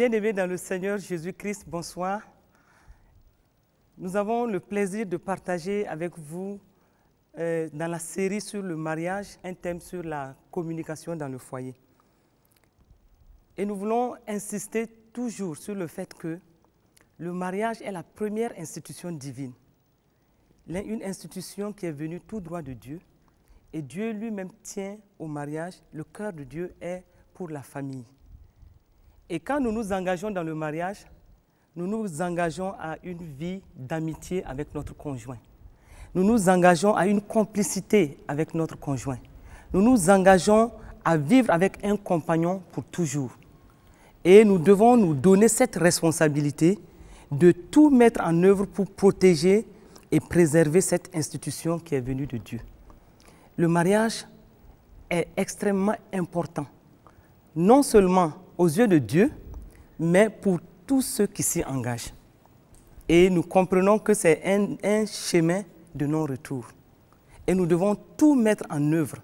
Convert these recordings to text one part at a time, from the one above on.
Bien-aimés dans le Seigneur Jésus-Christ, bonsoir. Nous avons le plaisir de partager avec vous dans la série sur le mariage, un thème sur la communication dans le foyer. Et nous voulons insister toujours sur le fait que le mariage est la première institution divine. Une institution qui est venue tout droit de Dieu. Et Dieu lui-même tient au mariage. Le cœur de Dieu est pour la famille. Et quand nous nous engageons dans le mariage, nous nous engageons à une vie d'amitié avec notre conjoint. Nous nous engageons à une complicité avec notre conjoint. Nous nous engageons à vivre avec un compagnon pour toujours. Et nous devons nous donner cette responsabilité de tout mettre en œuvre pour protéger et préserver cette institution qui est venue de Dieu. Le mariage est extrêmement important, non seulement aux yeux de Dieu, mais pour tous ceux qui s'y engagent. Et nous comprenons que c'est un chemin de non-retour. Et nous devons tout mettre en œuvre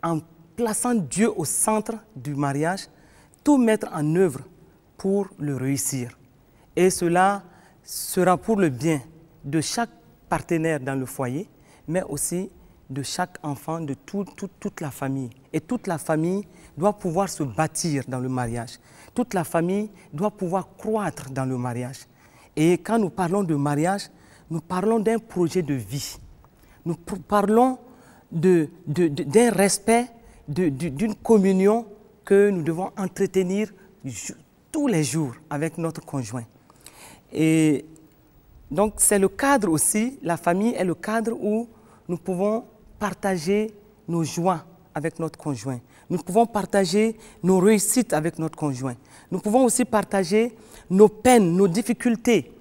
en plaçant Dieu au centre du mariage, tout mettre en œuvre pour le réussir. Et cela sera pour le bien de chaque partenaire dans le foyer, mais aussi de chaque enfant, de toute la famille. Et toute la famille doit pouvoir se bâtir dans le mariage. Toute la famille doit pouvoir croître dans le mariage. Et quand nous parlons de mariage, nous parlons d'un projet de vie. Nous parlons d'un respect, d'une communion que nous devons entretenir tous les jours avec notre conjoint. Et donc c'est le cadre aussi, la famille est le cadre où nous pouvons partager nos joies avec notre conjoint. Nous pouvons partager nos réussites avec notre conjoint. Nous pouvons aussi partager nos peines, nos difficultés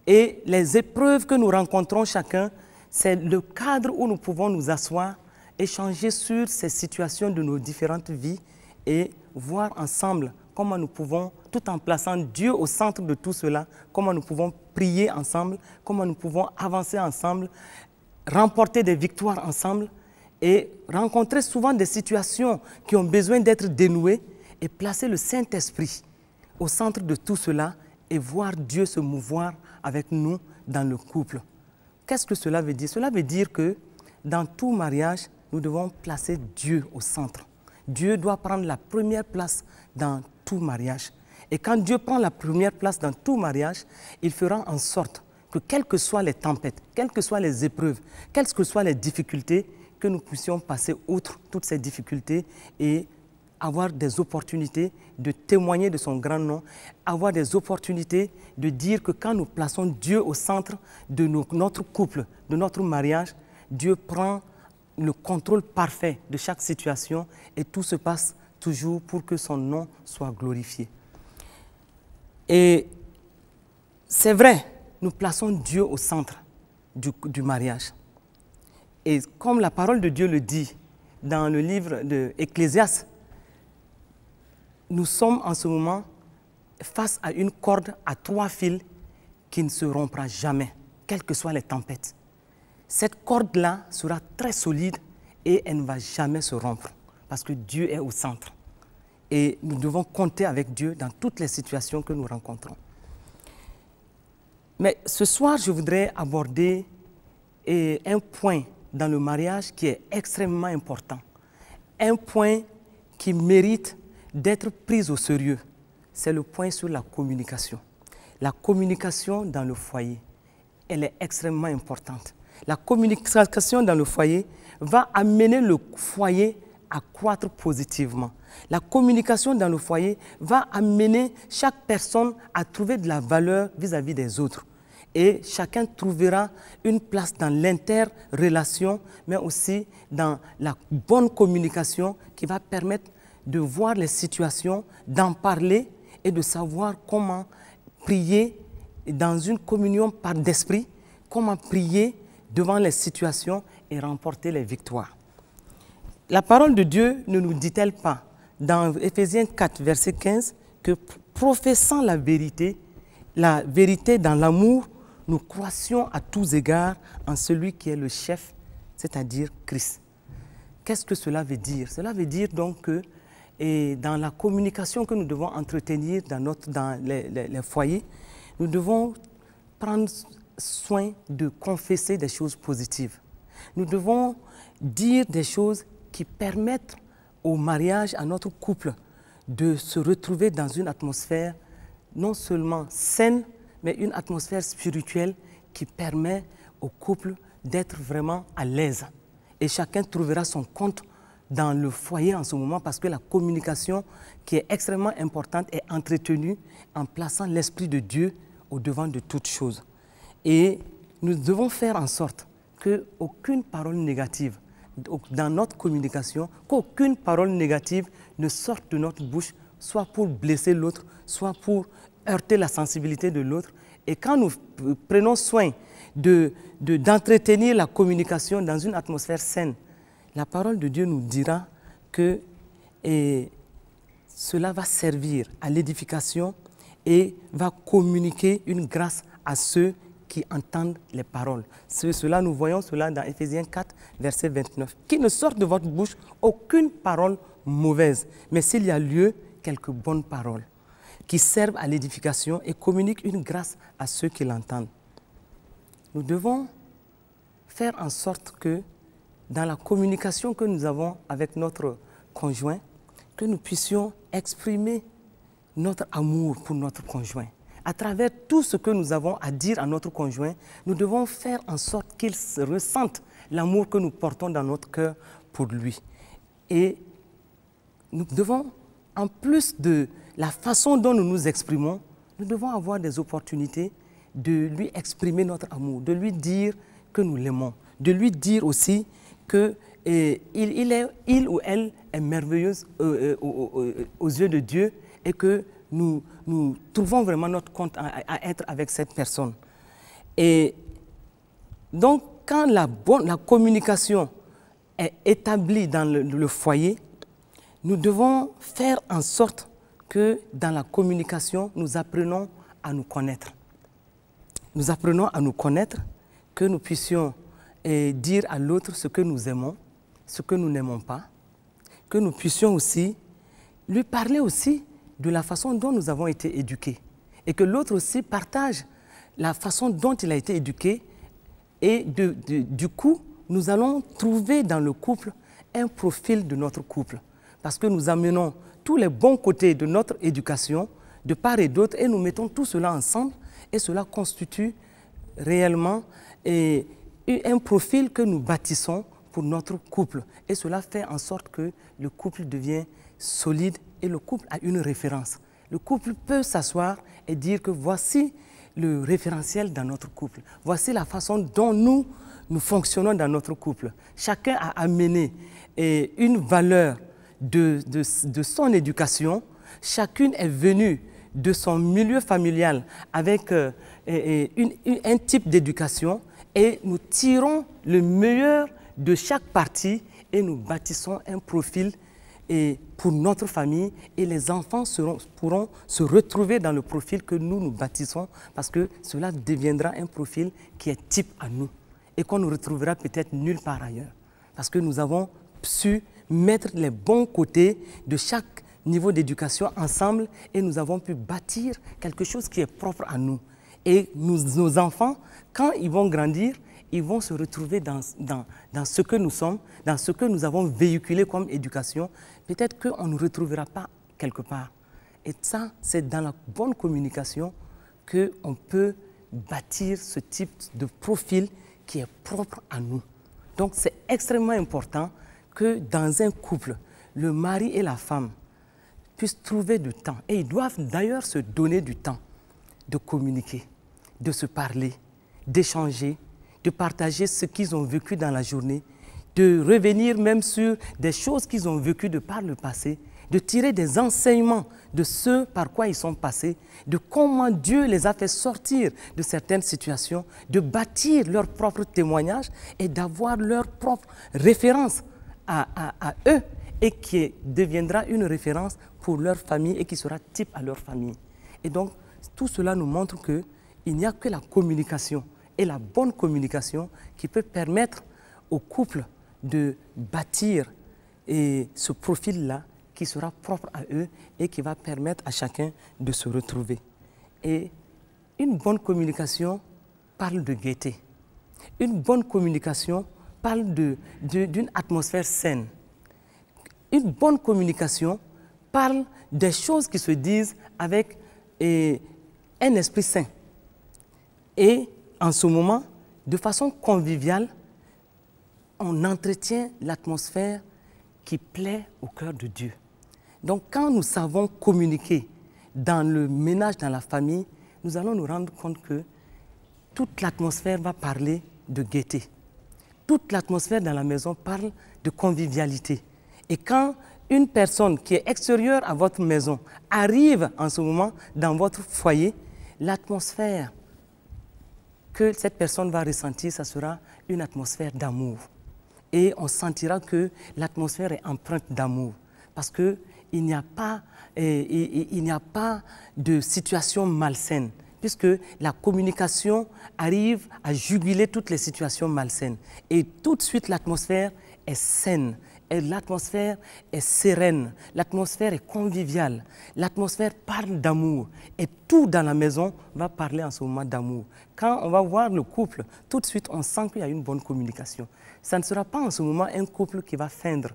et les épreuves que nous rencontrons chacun. C'est le cadre où nous pouvons nous asseoir, échanger sur ces situations de nos différentes vies et voir ensemble comment nous pouvons, tout en plaçant Dieu au centre de tout cela, comment nous pouvons prier ensemble, comment nous pouvons avancer ensemble, remporter des victoires ensemble et rencontrer souvent des situations qui ont besoin d'être dénouées et placer le Saint-Esprit au centre de tout cela et voir Dieu se mouvoir avec nous dans le couple. Qu'est-ce que cela veut dire? Cela veut dire que dans tout mariage, nous devons placer Dieu au centre. Dieu doit prendre la première place dans tout mariage. Et quand Dieu prend la première place dans tout mariage, il fera en sorte que quelles que soient les tempêtes, quelles que soient les épreuves, quelles que soient les difficultés, que nous puissions passer outre toutes ces difficultés et avoir des opportunités de témoigner de son grand nom, avoir des opportunités de dire que quand nous plaçons Dieu au centre de notre couple, de notre mariage, Dieu prend le contrôle parfait de chaque situation et tout se passe toujours pour que son nom soit glorifié. Et c'est vrai, nous plaçons Dieu au centre du mariage. Et comme la parole de Dieu le dit dans le livre d'Ecclésiaste, nous sommes en ce moment face à une corde à 3 fils qui ne se rompra jamais, quelles que soient les tempêtes. Cette corde-là sera très solide et elle ne va jamais se rompre parce que Dieu est au centre. Et nous devons compter avec Dieu dans toutes les situations que nous rencontrons. Mais ce soir, je voudrais aborder un point dans le mariage qui est extrêmement important. Un point qui mérite d'être pris au sérieux. C'est le point sur la communication. La communication dans le foyer, elle est extrêmement importante. La communication dans le foyer va amener le foyer à croître positivement. La communication dans le foyer va amener chaque personne à trouver de la valeur vis-à-vis des autres. Et chacun trouvera une place dans l'interrelation, mais aussi dans la bonne communication qui va permettre de voir les situations, d'en parler et de savoir comment prier dans une communion par d'esprit, comment prier devant les situations et remporter les victoires. La parole de Dieu ne nous dit-elle pas, dans Éphésiens 4, verset 15, que professant la vérité dans l'amour, nous croissions à tous égards en celui qui est le chef, c'est-à-dire Christ. Qu'est-ce que cela veut dire? Cela veut dire donc que et dans la communication que nous devons entretenir dans les foyers, nous devons prendre soin de confesser des choses positives. Nous devons dire des choses qui permettent au mariage, à notre couple, de se retrouver dans une atmosphère non seulement saine, mais une atmosphère spirituelle qui permet au couple d'être vraiment à l'aise. Et chacun trouvera son compte dans le foyer en ce moment parce que la communication qui est extrêmement importante est entretenue en plaçant l'Esprit de Dieu au devant de toutes choses. Et nous devons faire en sorte qu'aucune parole négative dans notre communication, qu'aucune parole négative ne sorte de notre bouche, soit pour blesser l'autre, soit pour heurter la sensibilité de l'autre. Et quand nous prenons soin d'entretenir la communication dans une atmosphère saine, la parole de Dieu nous dira que cela va servir à l'édification et va communiquer une grâce à ceux qui entendent les paroles. Cela, nous voyons cela dans Éphésiens 4, verset 29. Qu'il ne sorte de votre bouche aucune parole mauvaise, mais s'il y a lieu, quelques bonnes paroles qui servent à l'édification et communiquent une grâce à ceux qui l'entendent. Nous devons faire en sorte que dans la communication que nous avons avec notre conjoint, que nous puissions exprimer notre amour pour notre conjoint. À travers tout ce que nous avons à dire à notre conjoint, nous devons faire en sorte qu'il ressente l'amour que nous portons dans notre cœur pour lui. Et nous devons, en plus de la façon dont nous nous exprimons, nous devons avoir des opportunités de lui exprimer notre amour, de lui dire que nous l'aimons, de lui dire aussi qu'il ou elle est merveilleuse aux yeux de Dieu et que nous trouvons vraiment notre compte à être avec cette personne. Et donc, quand la communication est établie dans le foyer, nous devons faire en sorte que dans la communication, nous apprenons à nous connaître. Nous apprenons à nous connaître, que nous puissions dire à l'autre ce que nous aimons, ce que nous n'aimons pas, que nous puissions aussi lui parler aussi de la façon dont nous avons été éduqués et que l'autre aussi partage la façon dont il a été éduqué et du coup, nous allons trouver dans le couple un profil de notre couple parce que nous amenons tous les bons côtés de notre éducation de part et d'autre et nous mettons tout cela ensemble et cela constitue réellement un profil que nous bâtissons pour notre couple et cela fait en sorte que le couple devient solide et le couple a une référence. Le couple peut s'asseoir et dire que voici le référentiel dans notre couple. Voici la façon dont nous fonctionnons dans notre couple. Chacun a amené une valeur de son éducation. Chacune est venue de son milieu familial avec un type d'éducation et nous tirons le meilleur de chaque partie et nous bâtissons un profil pour notre famille et les enfants pourront se retrouver dans le profil que nous bâtissons parce que cela deviendra un profil qui est type à nous et qu'on ne retrouvera peut-être nulle part ailleurs parce que nous avons su mettre les bons côtés de chaque niveau d'éducation ensemble et nous avons pu bâtir quelque chose qui est propre à nous. Et nos enfants, quand ils vont grandir, ils vont se retrouver dans ce que nous sommes, dans ce que nous avons véhiculé comme éducation. Peut-être qu'on ne retrouvera pas quelque part. Et ça, c'est dans la bonne communication qu'on peut bâtir ce type de profil qui est propre à nous. Donc, c'est extrêmement important que dans un couple, le mari et la femme puissent trouver du temps. Et ils doivent d'ailleurs se donner du temps de communiquer, de se parler, d'échanger, de partager ce qu'ils ont vécu dans la journée, de revenir même sur des choses qu'ils ont vécues de par le passé, de tirer des enseignements de ce par quoi ils sont passés, de comment Dieu les a fait sortir de certaines situations, de bâtir leur propre témoignage et d'avoir leur propre référence à eux et qui deviendra une référence pour leur famille et qui sera type à leur famille. Et donc, tout cela nous montre qu'il n'y a que la communication et la bonne communication qui peut permettre au couple de bâtir ce profil-là qui sera propre à eux et qui va permettre à chacun de se retrouver. Et une bonne communication parle de gaieté. Une bonne communication parle d'une atmosphère saine. Une bonne communication parle des choses qui se disent avec un esprit sain. Et en ce moment, de façon conviviale, on entretient l'atmosphère qui plaît au cœur de Dieu. Donc quand nous savons communiquer dans le ménage, dans la famille, nous allons nous rendre compte que toute l'atmosphère va parler de gaieté. Toute l'atmosphère dans la maison parle de convivialité. Et quand une personne qui est extérieure à votre maison arrive en ce moment dans votre foyer, l'atmosphère que cette personne va ressentir, ça sera une atmosphère d'amour. Et on sentira que l'atmosphère est empreinte d'amour. Parce qu'il n'y a pas de situation malsaine, puisque la communication arrive à juguler toutes les situations malsaines. Et tout de suite, l'atmosphère est saine, l'atmosphère est sereine, l'atmosphère est conviviale, l'atmosphère parle d'amour. Et tout dans la maison va parler en ce moment d'amour. Quand on va voir le couple, tout de suite, on sent qu'il y a une bonne communication. Ça ne sera pas en ce moment un couple qui va feindre.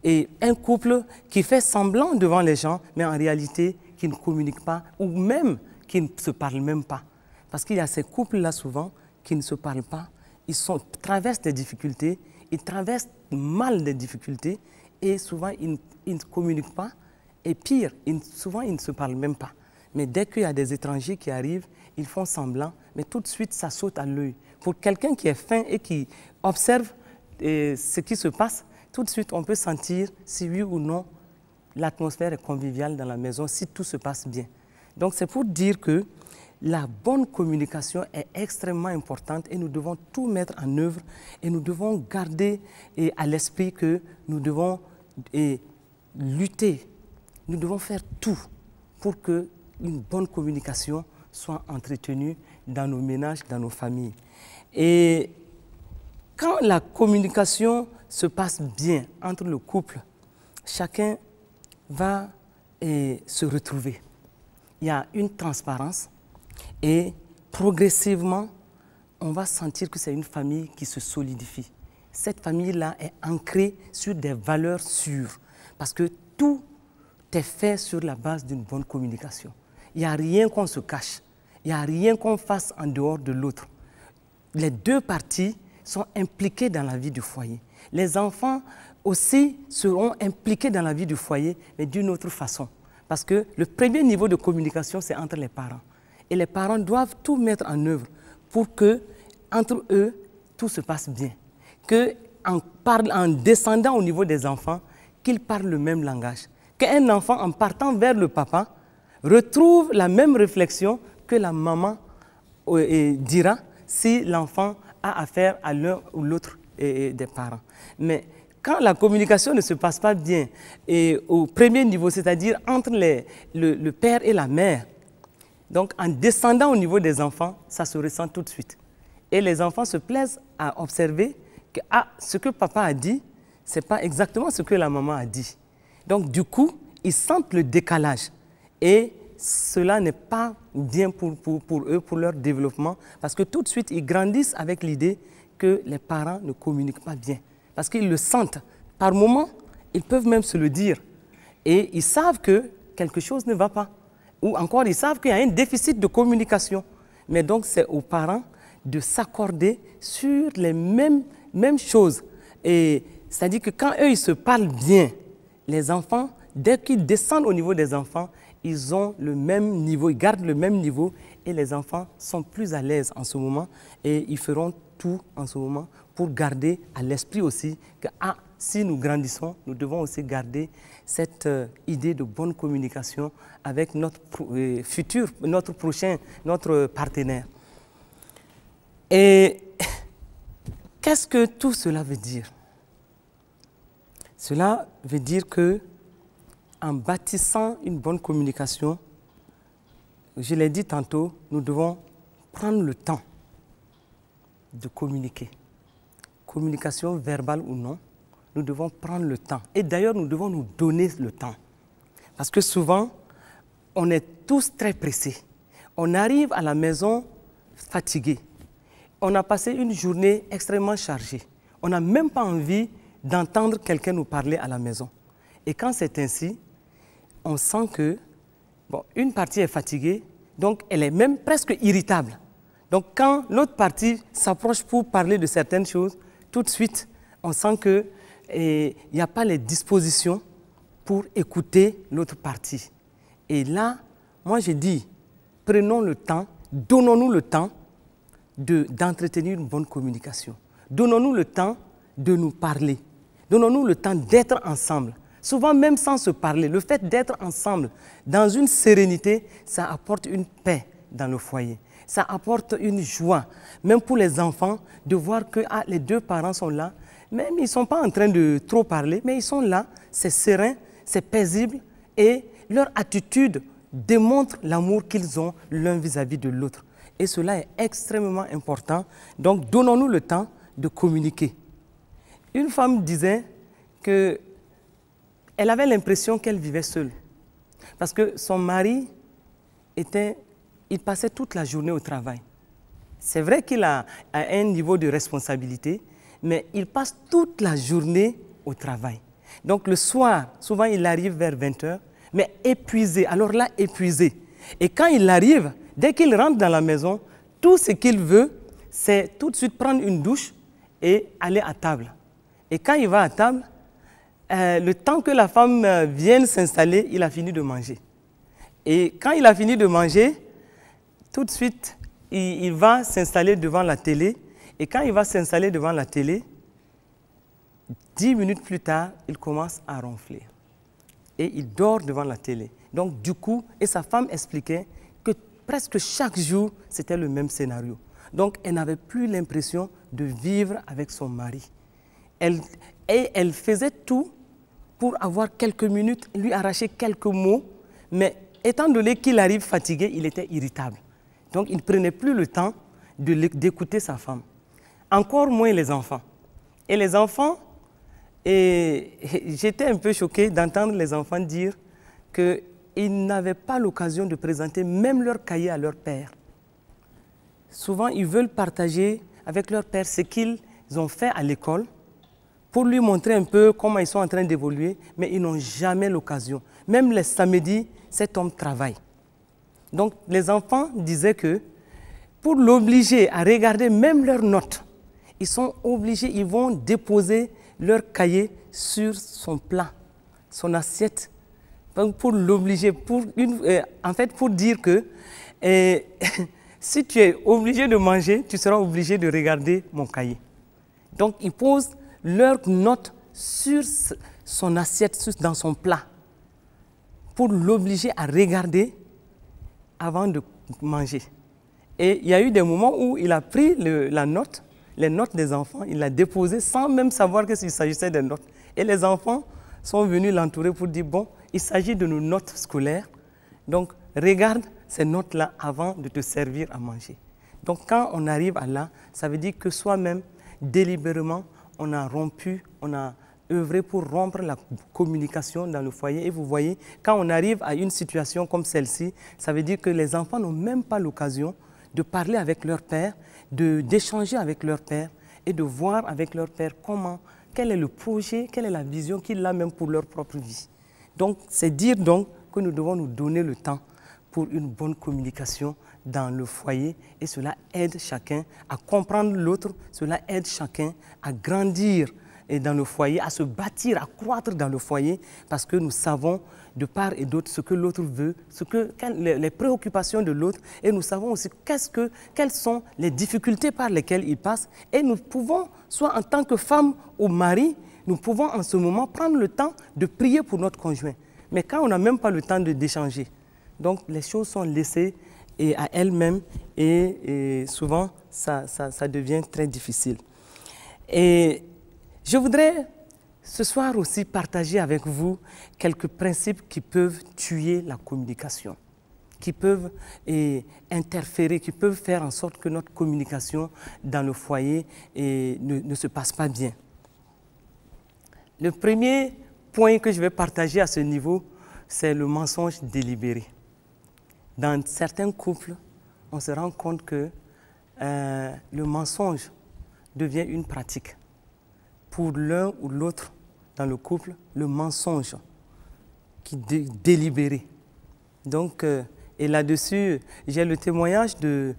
Et un couple qui fait semblant devant les gens, mais en réalité, qui ne communique pas, ou même qui ne se parle même pas. Parce qu'il y a ces couples-là souvent qui ne se parlent pas, ils traversent des difficultés, ils traversent mal des difficultés, et souvent ils ne communiquent pas, et pire, souvent ils ne se parlent même pas. Mais dès qu'il y a des étrangers qui arrivent, ils font semblant, mais tout de suite ça saute à l'œil. Pour quelqu'un qui est fin et qui observe ce qui se passe, tout de suite on peut sentir si oui ou non l'atmosphère est conviviale dans la maison, si tout se passe bien. Donc c'est pour dire que la bonne communication est extrêmement importante et nous devons tout mettre en œuvre et nous devons garder à l'esprit que nous devons lutter, nous devons faire tout pour qu'une bonne communication soit entretenue dans nos ménages, dans nos familles. Et quand la communication se passe bien entre le couple, chacun va se retrouver. Il y a une transparence et progressivement, on va sentir que c'est une famille qui se solidifie. Cette famille-là est ancrée sur des valeurs sûres parce que tout est fait sur la base d'une bonne communication. Il n'y a rien qu'on se cache, il n'y a rien qu'on fasse en dehors de l'autre. Les deux parties sont impliquées dans la vie du foyer. Les enfants aussi seront impliqués dans la vie du foyer, mais d'une autre façon. Parce que le premier niveau de communication, c'est entre les parents. Et les parents doivent tout mettre en œuvre pour que, entre eux, tout se passe bien. En descendant au niveau des enfants, qu'ils parlent le même langage. Qu'un enfant, en partant vers le papa, retrouve la même réflexion que la maman dira si l'enfant a affaire à l'un ou l'autre des parents. Mais quand la communication ne se passe pas bien au premier niveau, c'est-à-dire entre le père et la mère, donc en descendant au niveau des enfants, ça se ressent tout de suite. Et les enfants se plaisent à observer que ce que papa a dit, ce n'est pas exactement ce que la maman a dit. Donc du coup, ils sentent le décalage. Et cela n'est pas bien pour eux, pour leur développement, parce que tout de suite, ils grandissent avec l'idée que les parents ne communiquent pas bien. Parce qu'ils le sentent. Par moments, ils peuvent même se le dire. Et ils savent que quelque chose ne va pas. Ou encore, ils savent qu'il y a un déficit de communication. Mais donc, c'est aux parents de s'accorder sur les mêmes choses. C'est-à-dire que quand eux, ils se parlent bien, les enfants, dès qu'ils descendent au niveau des enfants, ils ont le même niveau, ils gardent le même niveau et les enfants sont plus à l'aise en ce moment et ils feront tout en ce moment pour garder à l'esprit aussi que si nous grandissons, nous devons aussi garder cette idée de bonne communication avec notre notre partenaire. Et qu'est-ce que tout cela veut dire? Cela veut dire que en bâtissant une bonne communication, je l'ai dit tantôt, nous devons prendre le temps de communiquer. Communication verbale ou non, nous devons prendre le temps. Et d'ailleurs, nous devons nous donner le temps. Parce que souvent, on est tous très pressés. On arrive à la maison fatigué. On a passé une journée extrêmement chargée. On n'a même pas envie d'entendre quelqu'un nous parler à la maison. Et quand c'est ainsi, on sent que une partie est fatiguée, donc elle est même presque irritable. Donc quand l'autre partie s'approche pour parler de certaines choses, tout de suite, on sent qu'il n'y a pas les dispositions pour écouter l'autre partie. Et là, moi je dis, prenons le temps, donnons-nous le temps d'entretenir une bonne communication. Donnons-nous le temps de nous parler. Donnons-nous le temps d'être ensemble. Souvent, même sans se parler, le fait d'être ensemble dans une sérénité, ça apporte une paix dans le foyer. Ça apporte une joie, même pour les enfants, de voir que les deux parents sont là. Même ils ne sont pas en train de trop parler, mais ils sont là, c'est serein, c'est paisible et leur attitude démontre l'amour qu'ils ont l'un vis-à-vis de l'autre. Et cela est extrêmement important. Donc, donnons-nous le temps de communiquer. Une femme disait qu'elle avait l'impression qu'elle vivait seule. Parce que son mari, il passait toute la journée au travail. C'est vrai qu'il a un niveau de responsabilité, mais il passe toute la journée au travail. Donc le soir, souvent il arrive vers 20 h, mais épuisé, alors là épuisé. Et quand il arrive, dès qu'il rentre dans la maison, tout ce qu'il veut, c'est tout de suite prendre une douche et aller à table. Et quand il va à table, le temps que la femme vienne s'installer, il a fini de manger. Et quand il a fini de manger, tout de suite, il va s'installer devant la télé. Et quand il va s'installer devant la télé, 10 minutes plus tard, il commence à ronfler. Et il dort devant la télé. Donc du coup, et sa femme expliquait que presque chaque jour, c'était le même scénario. Donc elle n'avait plus l'impression de vivre avec son mari. Elle faisait tout pour avoir quelques minutes, lui arracher quelques mots, mais étant donné qu'il arrive fatigué, il était irritable. Donc il ne prenait plus le temps d'écouter sa femme. Encore moins les enfants. Et les enfants, j'étais un peu choquée d'entendre les enfants dire qu'ils n'avaient pas l'occasion de présenter même leur cahier à leur père. Souvent, ils veulent partager avec leur père ce qu'ils ont fait à l'école pour lui montrer un peu comment ils sont en train d'évoluer, mais ils n'ont jamais l'occasion. Même les samedis, cet homme travaille. Donc, les enfants disaient que pour l'obliger à regarder même leurs notes, ils sont obligés, ils vont déposer leur cahier sur son plat, son assiette, pour l'obliger, en fait pour dire que si tu es obligé de manger, tu seras obligé de regarder mon cahier. Donc, ils posent leurs notes sur son assiette, dans son plat, pour l'obliger à regarder avant de manger. Et il y a eu des moments où il a pris les notes des enfants, il l'a déposé sans même savoir qu'il s'agissait des notes. Et les enfants sont venus l'entourer pour dire, bon, il s'agit de nos notes scolaires, donc regarde ces notes-là avant de te servir à manger. Donc quand on arrive à là, ça veut dire que soi-même, délibérément, on a rompu, on a œuvré pour rompre la communication dans le foyer. Et vous voyez, quand on arrive à une situation comme celle-ci, ça veut dire que les enfants n'ont même pas l'occasion de parler avec leur père, d'échanger avec leur père et de voir avec leur père quel est le projet, quelle est la vision qu'il a même pour leur propre vie. Donc, c'est dire donc que nous devons nous donner le temps pour une bonne communication dans le foyer et cela aide chacun à comprendre l'autre, cela aide chacun à grandir dans le foyer, à se bâtir, à croître dans le foyer parce que nous savons de part et d'autre ce que l'autre veut, les préoccupations de l'autre et nous savons aussi quelles sont les difficultés par lesquelles il passe et nous pouvons, soit en tant que femme ou mari, nous pouvons en ce moment prendre le temps de prier pour notre conjoint. Mais quand on n'a même pas le temps d'échanger, donc les choses sont laissées à elles-mêmes et souvent ça devient très difficile. Et je voudrais ce soir aussi partager avec vous quelques principes qui peuvent tuer la communication, qui peuvent interférer, qui peuvent faire en sorte que notre communication dans le foyer ne se passe pas bien. Le premier point que je vais partager à ce niveau, c'est le mensonge délibéré. Dans certains couples, on se rend compte que le mensonge devient une pratique. Pour l'un ou l'autre dans le couple, le mensonge qui est délibéré. Donc, et là-dessus, j'ai le témoignage de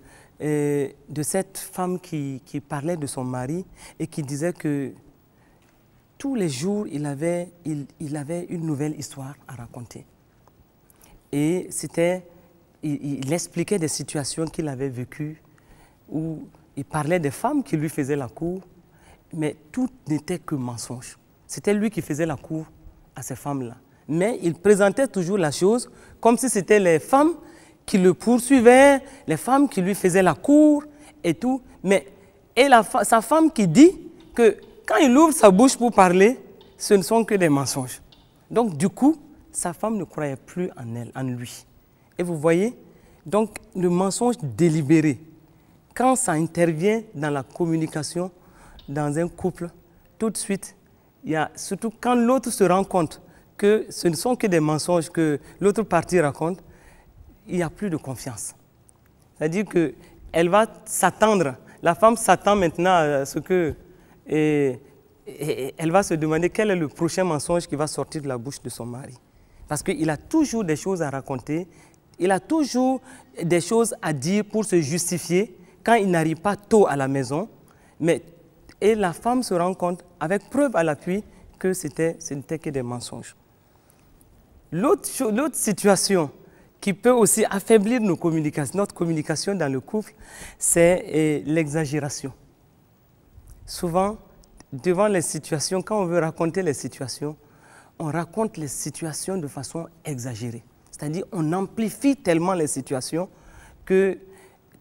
cette femme qui parlait de son mari et qui disait que tous les jours, il avait une nouvelle histoire à raconter. Et il expliquait des situations qu'il avait vécues où il parlait des femmes qui lui faisaient la cour, mais tout n'était que mensonge. C'était lui qui faisait la cour à ces femmes-là. Mais il présentait toujours la chose comme si c'était les femmes qui le poursuivaient, les femmes qui lui faisaient la cour et tout. Sa femme qui dit que quand il ouvre sa bouche pour parler, ce ne sont que des mensonges. Donc du coup, sa femme ne croyait plus en lui. Et vous voyez, donc le mensonge délibéré, quand ça intervient dans la communication, dans un couple, tout de suite, surtout quand l'autre se rend compte que ce ne sont que des mensonges que l'autre partie raconte, il n'y a plus de confiance. C'est-à-dire qu'elle va s'attendre, la femme s'attend maintenant à ce que... Et elle va se demander quel est le prochain mensonge qui va sortir de la bouche de son mari. Parce qu'il a toujours des choses à raconter, il a toujours des choses à dire pour se justifier quand il n'arrive pas tôt à la maison. Et la femme se rend compte, avec preuve à l'appui, que ce n'était que des mensonges. L'autre situation qui peut aussi affaiblir notre communication dans le couple, c'est l'exagération. Souvent, devant les situations, quand on veut raconter les situations, on raconte les situations de façon exagérée. C'est-à-dire on amplifie tellement les situations que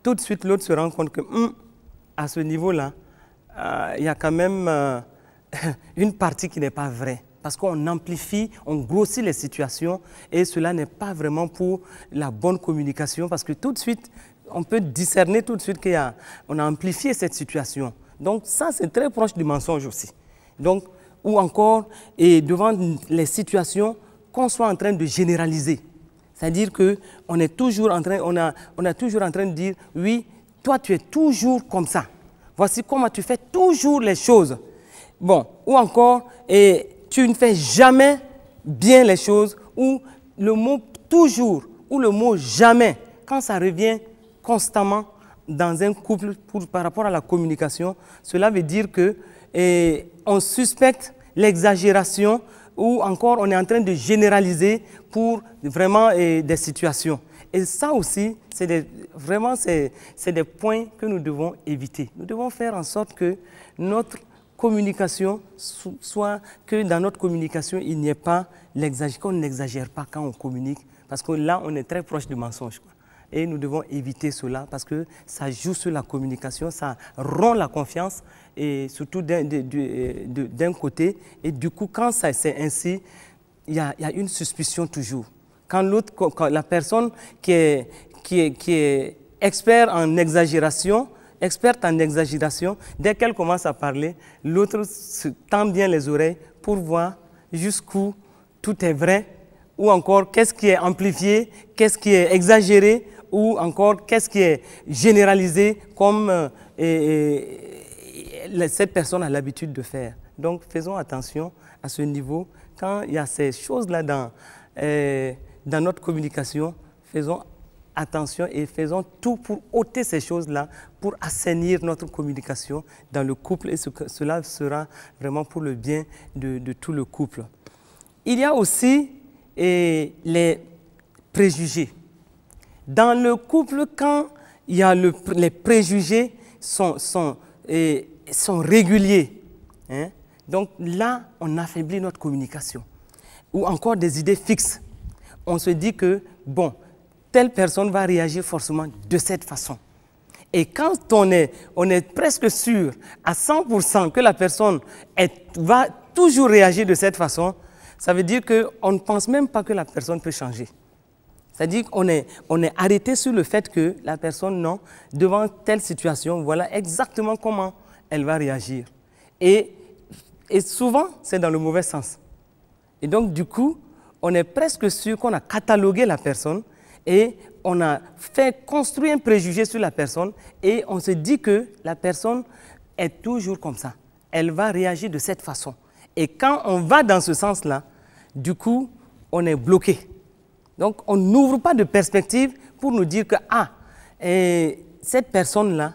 tout de suite l'autre se rend compte que à ce niveau-là, il y a quand même une partie qui n'est pas vraie. Parce qu'on amplifie, on grossit les situations et cela n'est pas vraiment pour la bonne communication parce que tout de suite, on peut discerner tout de suite qu'on a amplifié cette situation. Donc ça, c'est très proche du mensonge aussi. Donc, ou encore, et devant les situations, qu'on soit en train de généraliser. C'est-à-dire qu'on est toujours en train, on est toujours en train de dire, oui, toi tu es toujours comme ça. Voici comment tu fais toujours les choses. Bon, ou encore, et tu ne fais jamais bien les choses, ou le mot toujours, ou le mot jamais, quand ça revient constamment dans un couple par rapport à la communication, cela veut dire qu'on suspecte l'exagération ou encore on est en train de généraliser pour vraiment des situations. Et ça aussi, c'est des points que nous devons éviter. Nous devons faire en sorte que notre communication soit que dans notre communication, il n'y ait pas l'exagération, qu'on n'exagère pas quand on communique, parce que là, on est très proche du mensonge. Et nous devons éviter cela parce que ça joue sur la communication, ça rompt la confiance, et surtout d'un côté. Et du coup, quand c'est ainsi, il y a une suspicion toujours. Quand la personne qui est experte en exagération, dès qu'elle commence à parler, l'autre se tend bien les oreilles pour voir jusqu'où tout est vrai, ou encore qu'est-ce qui est amplifié, qu'est-ce qui est exagéré, ou encore qu'est-ce qui est généralisé comme cette personne a l'habitude de faire. Donc faisons attention à ce niveau. Quand il y a ces choses-là dans notre communication, faisons attention et faisons tout pour ôter ces choses-là, pour assainir notre communication dans le couple, et cela sera vraiment pour le bien de tout le couple. Il y a aussi les préjugés. Dans le couple, quand il y a les préjugés sont réguliers, hein, donc là, on affaiblit notre communication. Ou encore des idées fixes. On se dit que, bon, telle personne va réagir forcément de cette façon. Et quand on est presque sûr à 100% que la personne va toujours réagir de cette façon, ça veut dire qu'on ne pense même pas que la personne peut changer. C'est-à-dire qu'on est arrêté sur le fait que la personne, non, devant telle situation, voilà exactement comment elle va réagir. Et Et souvent, c'est dans le mauvais sens. Et donc, du coup, on est presque sûr qu'on a catalogué la personne et on a fait construire un préjugé sur la personne et on se dit que la personne est toujours comme ça. Elle va réagir de cette façon. Et quand on va dans ce sens-là, du coup, on est bloqué. Donc, on n'ouvre pas de perspective pour nous dire que, cette personne-là,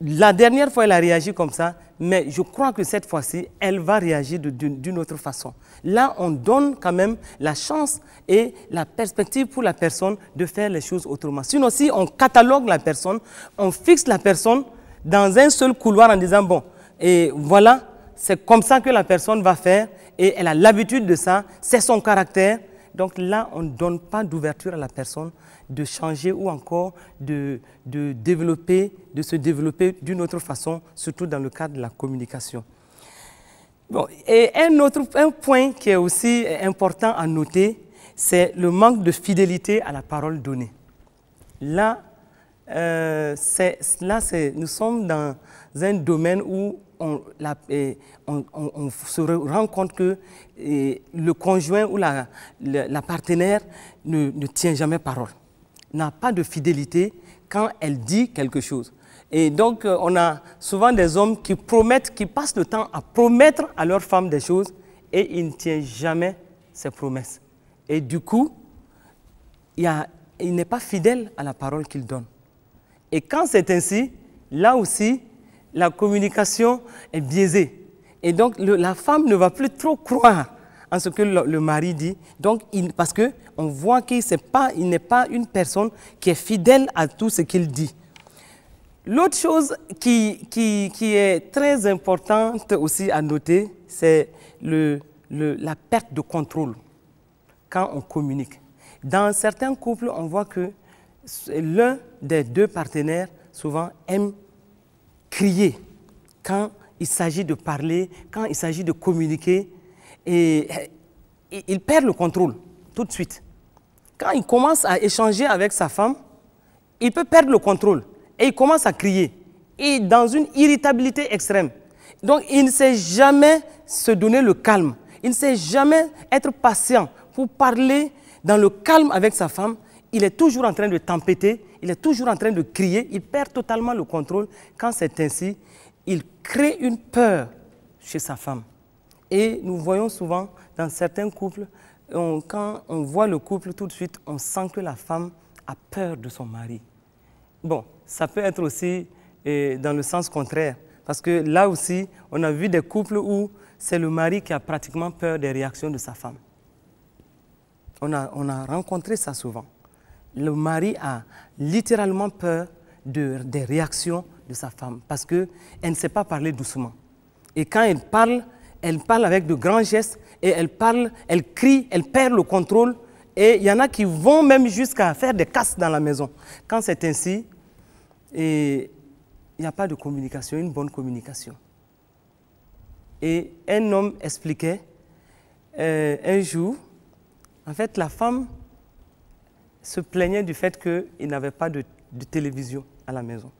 la dernière fois, elle a réagi comme ça, mais je crois que cette fois-ci, elle va réagir d'une autre façon. Là, on donne quand même la chance et la perspective pour la personne de faire les choses autrement. Sinon, si on catalogue la personne, on fixe la personne dans un seul couloir en disant, bon, et voilà, c'est comme ça que la personne va faire et elle a l'habitude de ça, c'est son caractère. Donc là, on ne donne pas d'ouverture à la personne de changer ou encore de se développer d'une autre façon, surtout dans le cadre de la communication. Bon, et un point qui est aussi important à noter, c'est le manque de fidélité à la parole donnée. Là, nous sommes dans un domaine où on se rend compte que le conjoint ou la partenaire ne tient jamais parole, n'a pas de fidélité quand elle dit quelque chose. Et donc, on a souvent des hommes qui promettent, qui passent le temps à promettre à leur femme des choses et ils ne tiennent jamais ces promesses. Et du coup, il n'est pas fidèle à la parole qu'il donne. Et quand c'est ainsi, là aussi, la communication est biaisée. Et donc, la femme ne va plus trop croire en ce que le mari dit. Donc, parce qu'on voit qu'il n'est pas une personne qui est fidèle à tout ce qu'il dit. L'autre chose qui est très importante aussi à noter, c'est la perte de contrôle quand on communique. Dans certains couples, on voit que l'un des deux partenaires, souvent, aime crier quand il s'agit de parler, quand il s'agit de communiquer, et il perd le contrôle tout de suite. Quand il commence à échanger avec sa femme, il peut perdre le contrôle et il commence à crier, et dans une irritabilité extrême. Donc, il ne sait jamais se donner le calme, il ne sait jamais être patient pour parler dans le calme avec sa femme. Il est toujours en train de tempêter, il est toujours en train de crier, il perd totalement le contrôle. Quand c'est ainsi, il crée une peur chez sa femme. Et nous voyons souvent dans certains couples, quand on voit le couple, tout de suite, on sent que la femme a peur de son mari. Bon, ça peut être aussi dans le sens contraire, parce que là aussi, on a vu des couples où c'est le mari qui a pratiquement peur des réactions de sa femme. On a rencontré ça souvent. Le mari a littéralement peur des réactions de sa femme parce qu'elle ne sait pas parler doucement. Et quand elle parle avec de grands gestes et elle crie, elle perd le contrôle et il y en a qui vont même jusqu'à faire des casses dans la maison. Quand c'est ainsi, il n'y a pas de communication, une bonne communication. Et un homme expliquait un jour, en fait, la femme se plaignait du fait qu'il n'avait pas de télévision à la maison,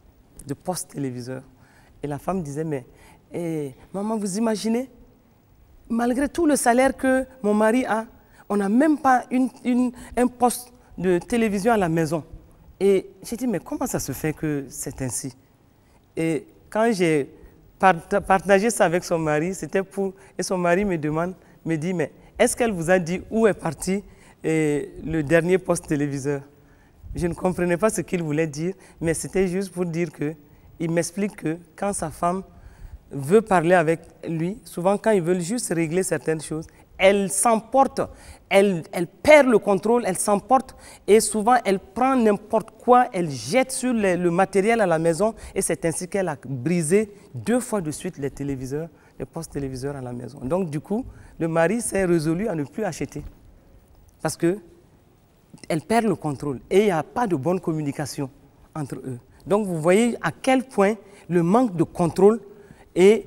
de poste téléviseur. Et la femme disait, mais maman, vous imaginez, malgré tout le salaire que mon mari a, on n'a même pas un poste de télévision à la maison. Et j'ai dit, mais comment ça se fait que c'est ainsi? Et quand j'ai partagé ça avec son mari, et son mari me dit, mais est-ce qu'elle vous a dit où est parti le dernier poste téléviseur? Je ne comprenais pas ce qu'il voulait dire, mais c'était juste pour dire qu'il m'explique que quand sa femme veut parler avec lui, souvent quand ils veulent juste régler certaines choses, elle s'emporte, elle perd le contrôle, elle s'emporte et souvent elle prend n'importe quoi, elle jette sur le matériel à la maison et c'est ainsi qu'elle a brisé 2 fois de suite les postes téléviseurs à la maison. Donc du coup, le mari s'est résolu à ne plus acheter parce qu'elle perd le contrôle et il n'y a pas de bonne communication entre eux. Donc vous voyez à quel point le manque de contrôle et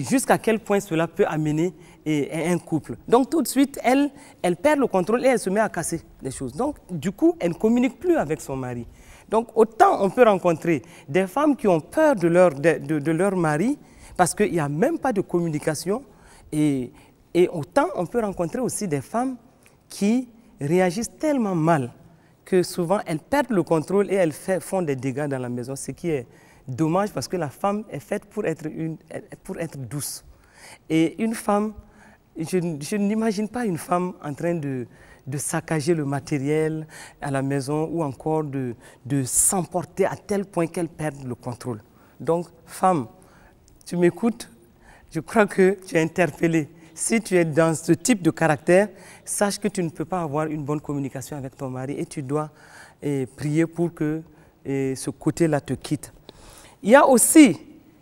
jusqu'à quel point cela peut amener un couple. Donc tout de suite, elle perd le contrôle et elle se met à casser les choses. Donc du coup, elle ne communique plus avec son mari. Donc autant on peut rencontrer des femmes qui ont peur de leur mari Parce qu'il n'y a même pas de communication. Et autant, on peut rencontrer aussi des femmes qui réagissent tellement mal que souvent, elles perdent le contrôle et elles font des dégâts dans la maison, ce qui est dommage parce que la femme est faite pour être douce. Et une femme, je n'imagine pas une femme en train de saccager le matériel à la maison ou encore de s'emporter à tel point qu'elle perde le contrôle. Donc, femme, tu m'écoutes, je crois que tu es interpellée. Si tu es dans ce type de caractère, sache que tu ne peux pas avoir une bonne communication avec ton mari et tu dois prier pour que ce côté-là te quitte. Il y a aussi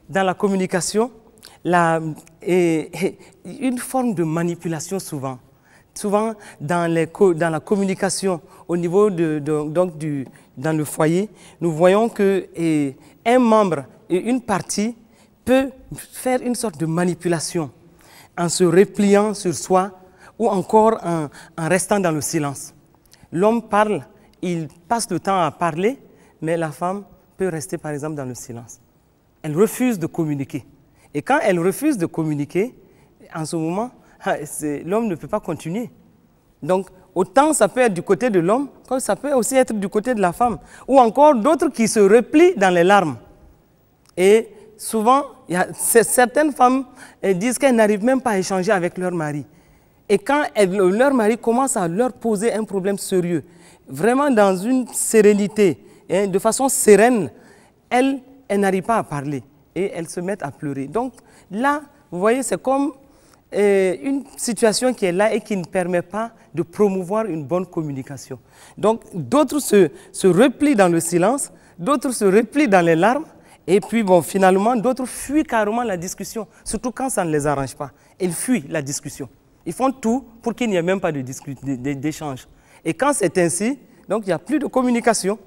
dans la communication une forme de manipulation souvent. Souvent dans la communication au niveau dans le foyer, nous voyons qu'un membre et une partie peut faire une sorte de manipulation en se repliant sur soi ou encore en restant dans le silence. L'homme parle, il passe le temps à parler, mais la femme peut rester par exemple dans le silence. Elle refuse de communiquer. Et quand elle refuse de communiquer, en ce moment, l'homme ne peut pas continuer. Donc, autant ça peut être du côté de l'homme, comme ça peut aussi être du côté de la femme. Ou encore d'autres qui se replient dans les larmes. Et souvent, certaines femmes disent qu'elles n'arrivent même pas à échanger avec leur mari. Et quand leur mari commence à leur poser un problème sérieux, vraiment dans une sérénité, de façon sereine, elles n'arrivent pas à parler et elles se mettent à pleurer. Donc là, vous voyez, c'est comme une situation qui est là et qui ne permet pas de promouvoir une bonne communication. Donc d'autres se replient dans le silence, d'autres se replient dans les larmes, et puis bon, finalement, d'autres fuient carrément la discussion, surtout quand ça ne les arrange pas. Ils fuient la discussion. Ils font tout pour qu'il n'y ait même pas d'échange. Et quand c'est ainsi, donc il n'y a plus de communication.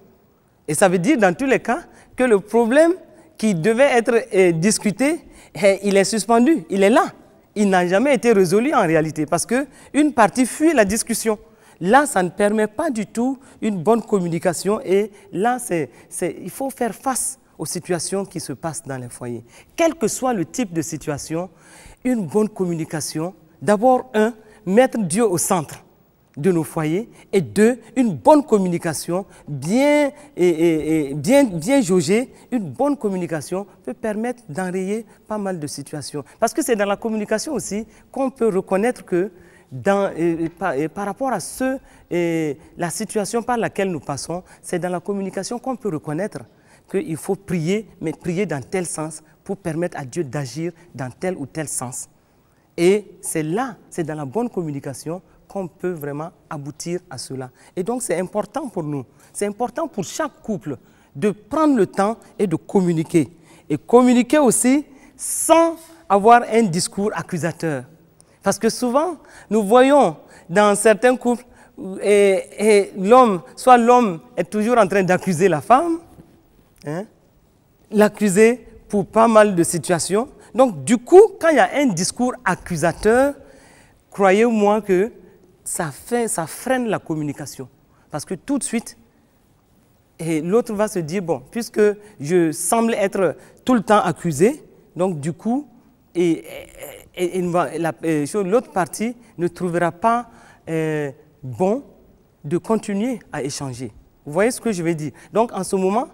Et ça veut dire dans tous les cas que le problème qui devait être discuté, il est suspendu, il est là. Il n'a jamais été résolu en réalité parce qu'une partie fuit la discussion. Là, ça ne permet pas du tout une bonne communication et là, il faut faire face aux situations qui se passent dans les foyers. Quel que soit le type de situation, une bonne communication, d'abord, mettre Dieu au centre de nos foyers et deux, une bonne communication bien jaugée, une bonne communication peut permettre d'enrayer pas mal de situations. Parce que c'est dans la communication aussi qu'on peut reconnaître que par rapport à la situation par laquelle nous passons, c'est dans la communication qu'on peut reconnaître qu'il faut prier, mais prier dans tel sens pour permettre à Dieu d'agir dans tel ou tel sens. Et c'est là, c'est dans la bonne communication qu'on peut vraiment aboutir à cela. Et donc c'est important pour nous, c'est important pour chaque couple de prendre le temps et de communiquer. Et communiquer aussi sans avoir un discours accusateur. Parce que souvent, nous voyons dans certains couples, soit l'homme est toujours en train d'accuser la femme, l'accuser pour pas mal de situations. Donc du coup, quand il y a un discours accusateur, croyez-moi que ça freine la communication. Parce que tout de suite, l'autre va se dire, bon, puisque je semble être tout le temps accusé, donc du coup, l'autre partie ne trouvera pas bon de continuer à échanger. Vous voyez ce que je veux dire? Donc en ce moment,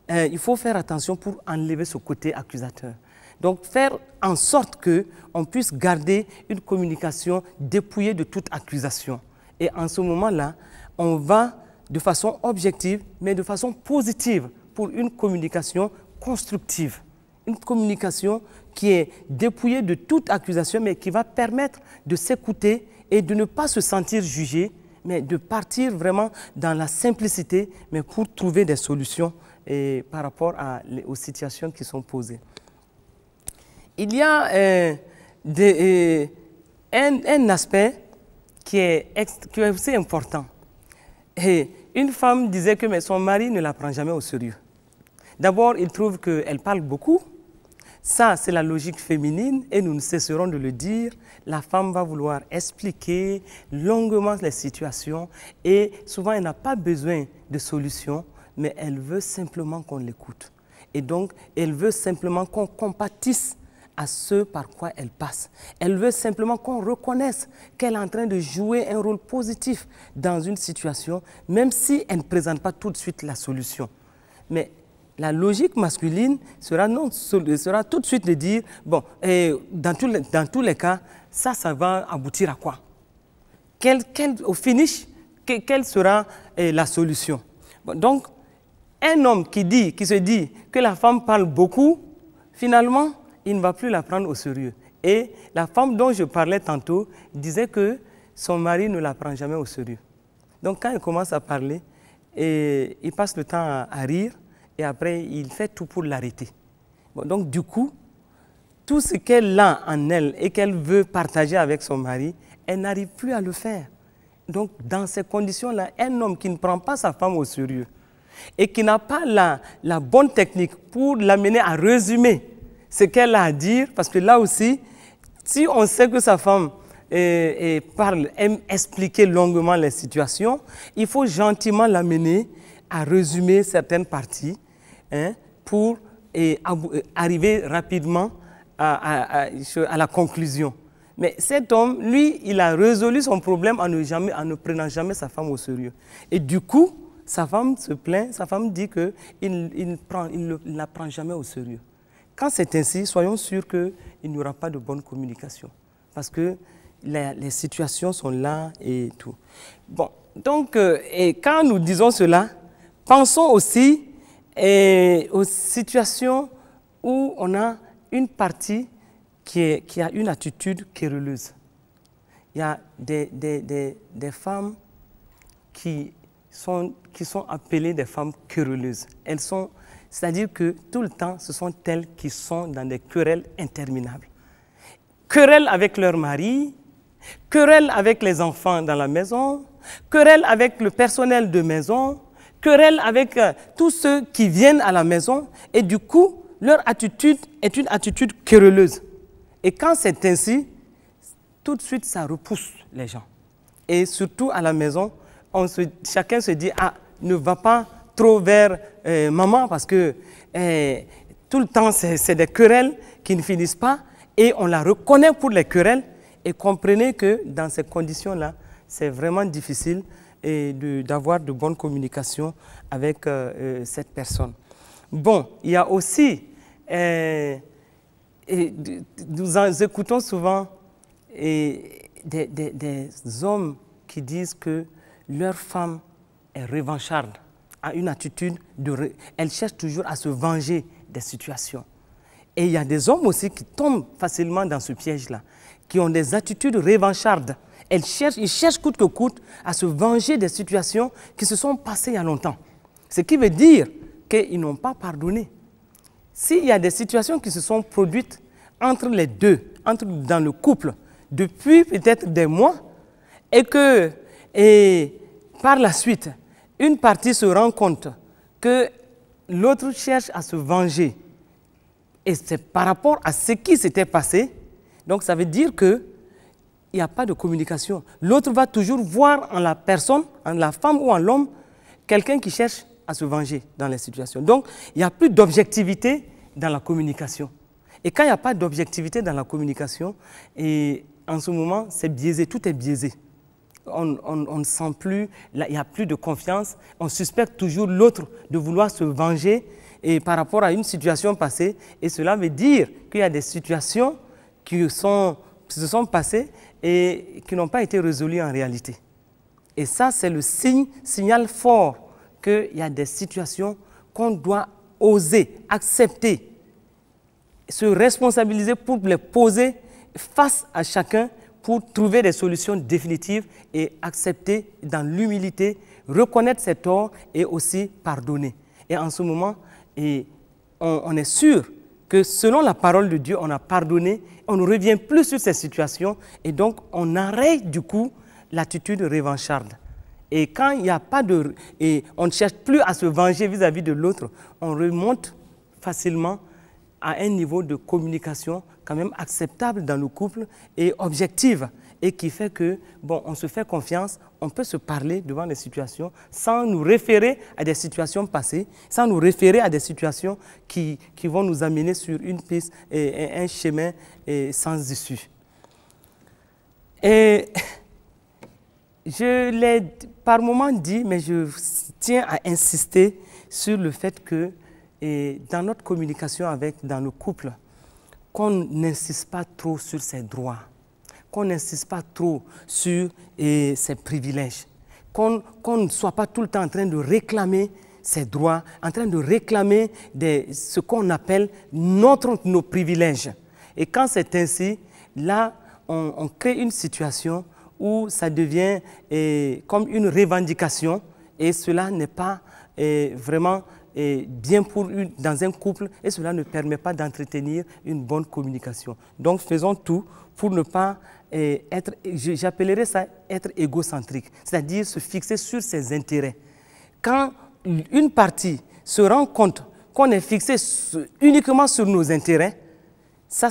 il faut faire attention pour enlever ce côté accusateur. Donc faire en sorte qu'on puisse garder une communication dépouillée de toute accusation. Et en ce moment-là, on va de façon objective, mais de façon positive pour une communication constructive. Une communication qui est dépouillée de toute accusation, mais qui va permettre de s'écouter et de ne pas se sentir jugé, mais de partir vraiment dans la simplicité, mais pour trouver des solutions par rapport aux situations qui sont posées. Il y a un aspect qui est aussi important. Et une femme disait que mais son mari ne la prend jamais au sérieux. D'abord, il trouve qu'elle parle beaucoup. Ça, c'est la logique féminine et nous ne cesserons de le dire. La femme va vouloir expliquer longuement les situations et souvent, elle n'a pas besoin de solution, mais elle veut simplement qu'on l'écoute. Et donc, elle veut simplement qu'on compatisse à ce par quoi elle passe. Elle veut simplement qu'on reconnaisse qu'elle est en train de jouer un rôle positif dans une situation, même si elle ne présente pas tout de suite la solution. Mais la logique masculine sera tout de suite de dire, bon, dans tous les cas, ça va aboutir à quoi? Au finish, quelle sera la solution? Bon, donc, un homme qui se dit que la femme parle beaucoup, finalement, il ne va plus la prendre au sérieux. Et la femme dont je parlais tantôt disait que son mari ne la prend jamais au sérieux. Donc quand il commence à parler, il passe le temps à rire et après il fait tout pour l'arrêter. Bon, donc du coup, tout ce qu'elle a en elle et qu'elle veut partager avec son mari, elle n'arrive plus à le faire. Donc dans ces conditions-là, un homme qui ne prend pas sa femme au sérieux et qui n'a pas la bonne technique pour l'amener à résumer ce qu'elle a à dire, parce que là aussi, si on sait que sa femme aime expliquer longuement les situations, il faut gentiment l'amener à résumer certaines parties pour arriver rapidement à la conclusion. Mais cet homme, lui, il a résolu son problème en ne prenant jamais sa femme au sérieux. Et du coup, sa femme se plaint, sa femme dit qu'il ne la prend jamais au sérieux. Quand c'est ainsi, soyons sûrs qu'il n'y aura pas de bonne communication. Parce que les situations sont là et tout. Bon, donc, quand nous disons cela, pensons aussi aux situations où on a une partie qui a une attitude querelleuse. Il y a des femmes qui sont appelées des femmes querelleuses. C'est-à-dire que tout le temps, ce sont elles qui sont dans des querelles interminables. Querelles avec leur mari, querelles avec les enfants dans la maison, querelles avec le personnel de maison, querelles avec tous ceux qui viennent à la maison. Et du coup, leur attitude est une attitude querelleuse. Et quand c'est ainsi, tout de suite, ça repousse les gens. Et surtout à la maison, chacun se dit, ah, ne va pas trop vers maman parce que tout le temps, c'est des querelles qui ne finissent pas et on la reconnaît pour les querelles. Et comprenez que dans ces conditions-là, c'est vraiment difficile d'avoir de bonnes communications avec cette personne. Bon, il y a aussi, nous écoutons souvent des hommes qui disent que leur femme est revancharde, a une attitude elle cherche toujours à se venger des situations. Et il y a des hommes aussi qui tombent facilement dans ce piège-là, qui ont des attitudes revanchardes. Ils cherchent coûte que coûte à se venger des situations qui se sont passées il y a longtemps. Ce qui veut dire qu'ils n'ont pas pardonné. S'il y a des situations qui se sont produites entre les deux, dans le couple, depuis peut-être des mois, et par la suite, une partie se rend compte que l'autre cherche à se venger. Et c'est par rapport à ce qui s'était passé, donc ça veut dire qu'il n'y a pas de communication. L'autre va toujours voir en la personne, en la femme ou en l'homme, quelqu'un qui cherche à se venger dans les situations. Donc, il n'y a plus d'objectivité dans la communication. Et quand il n'y a pas d'objectivité dans la communication, et en ce moment, c'est biaisé, tout est biaisé. On ne sent plus, il n'y a plus de confiance, on suspecte toujours l'autre de vouloir se venger et par rapport à une situation passée. Et cela veut dire qu'il y a des situations qui se sont passées et qui n'ont pas été résolues en réalité. Et ça, c'est le signal fort qu'il y a des situations qu'on doit oser, accepter, se responsabiliser pour les poser face à chacun pour trouver des solutions définitives et accepter dans l'humilité, reconnaître ses torts et aussi pardonner. Et en ce moment, on est sûr que selon la parole de Dieu, on a pardonné, on ne revient plus sur ces situations et donc on arrête du coup l'attitude revancharde. Et quand il n'y a pas on ne cherche plus à se venger vis-à-vis de l'autre, on remonte facilement à un niveau de communication quand même acceptable dans le couple et objective, et qui fait que, bon, on se fait confiance, on peut se parler devant des situations sans nous référer à des situations passées, sans nous référer à des situations qui vont nous amener sur une piste et un chemin sans issue. Et je l'ai par moments dit, mais je tiens à insister sur le fait que dans notre communication dans le couple, qu'on n'insiste pas trop sur ses droits, qu'on n'insiste pas trop sur ses privilèges, qu'on ne soit pas tout le temps en train de réclamer ses droits, en train de réclamer ce qu'on appelle nos privilèges. Et quand c'est ainsi, là, on crée une situation où ça devient comme une revendication, et cela n'est pas vraiment bien dans un couple, et cela ne permet pas d'entretenir une bonne communication. Donc faisons tout pour ne pas être, j'appellerais ça être égocentrique, c'est-à-dire se fixer sur ses intérêts. Quand une partie se rend compte qu'on est fixé uniquement sur nos intérêts, ça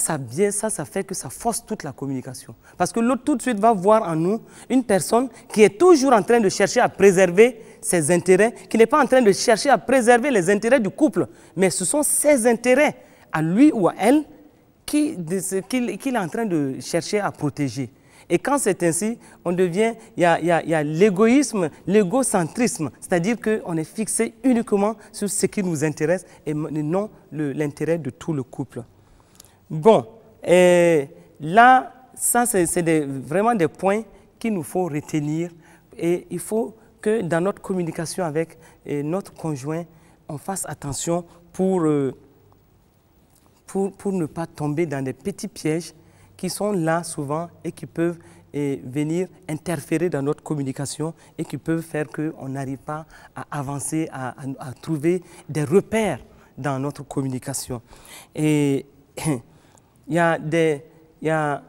fait que ça force toute la communication. Parce que l'autre tout de suite va voir en nous une personne qui est toujours en train de chercher à préserver ses intérêts, qui n'est pas en train de chercher à préserver les intérêts du couple, mais ce sont ses intérêts à lui ou à elle qu'il est en train de chercher à protéger. Et quand c'est ainsi, il y a l'égoïsme, l'égocentrisme, c'est-à-dire qu'on est fixé uniquement sur ce qui nous intéresse et non l'intérêt de tout le couple. Bon, là, ça c'est vraiment des points qu'il nous faut retenir, et il faut que dans notre communication avec notre conjoint, on fasse attention pour ne pas tomber dans des petits pièges qui sont là souvent et qui peuvent venir interférer dans notre communication et qui peuvent faire qu'on n'arrive pas à avancer, à trouver des repères dans notre communication. Et il y a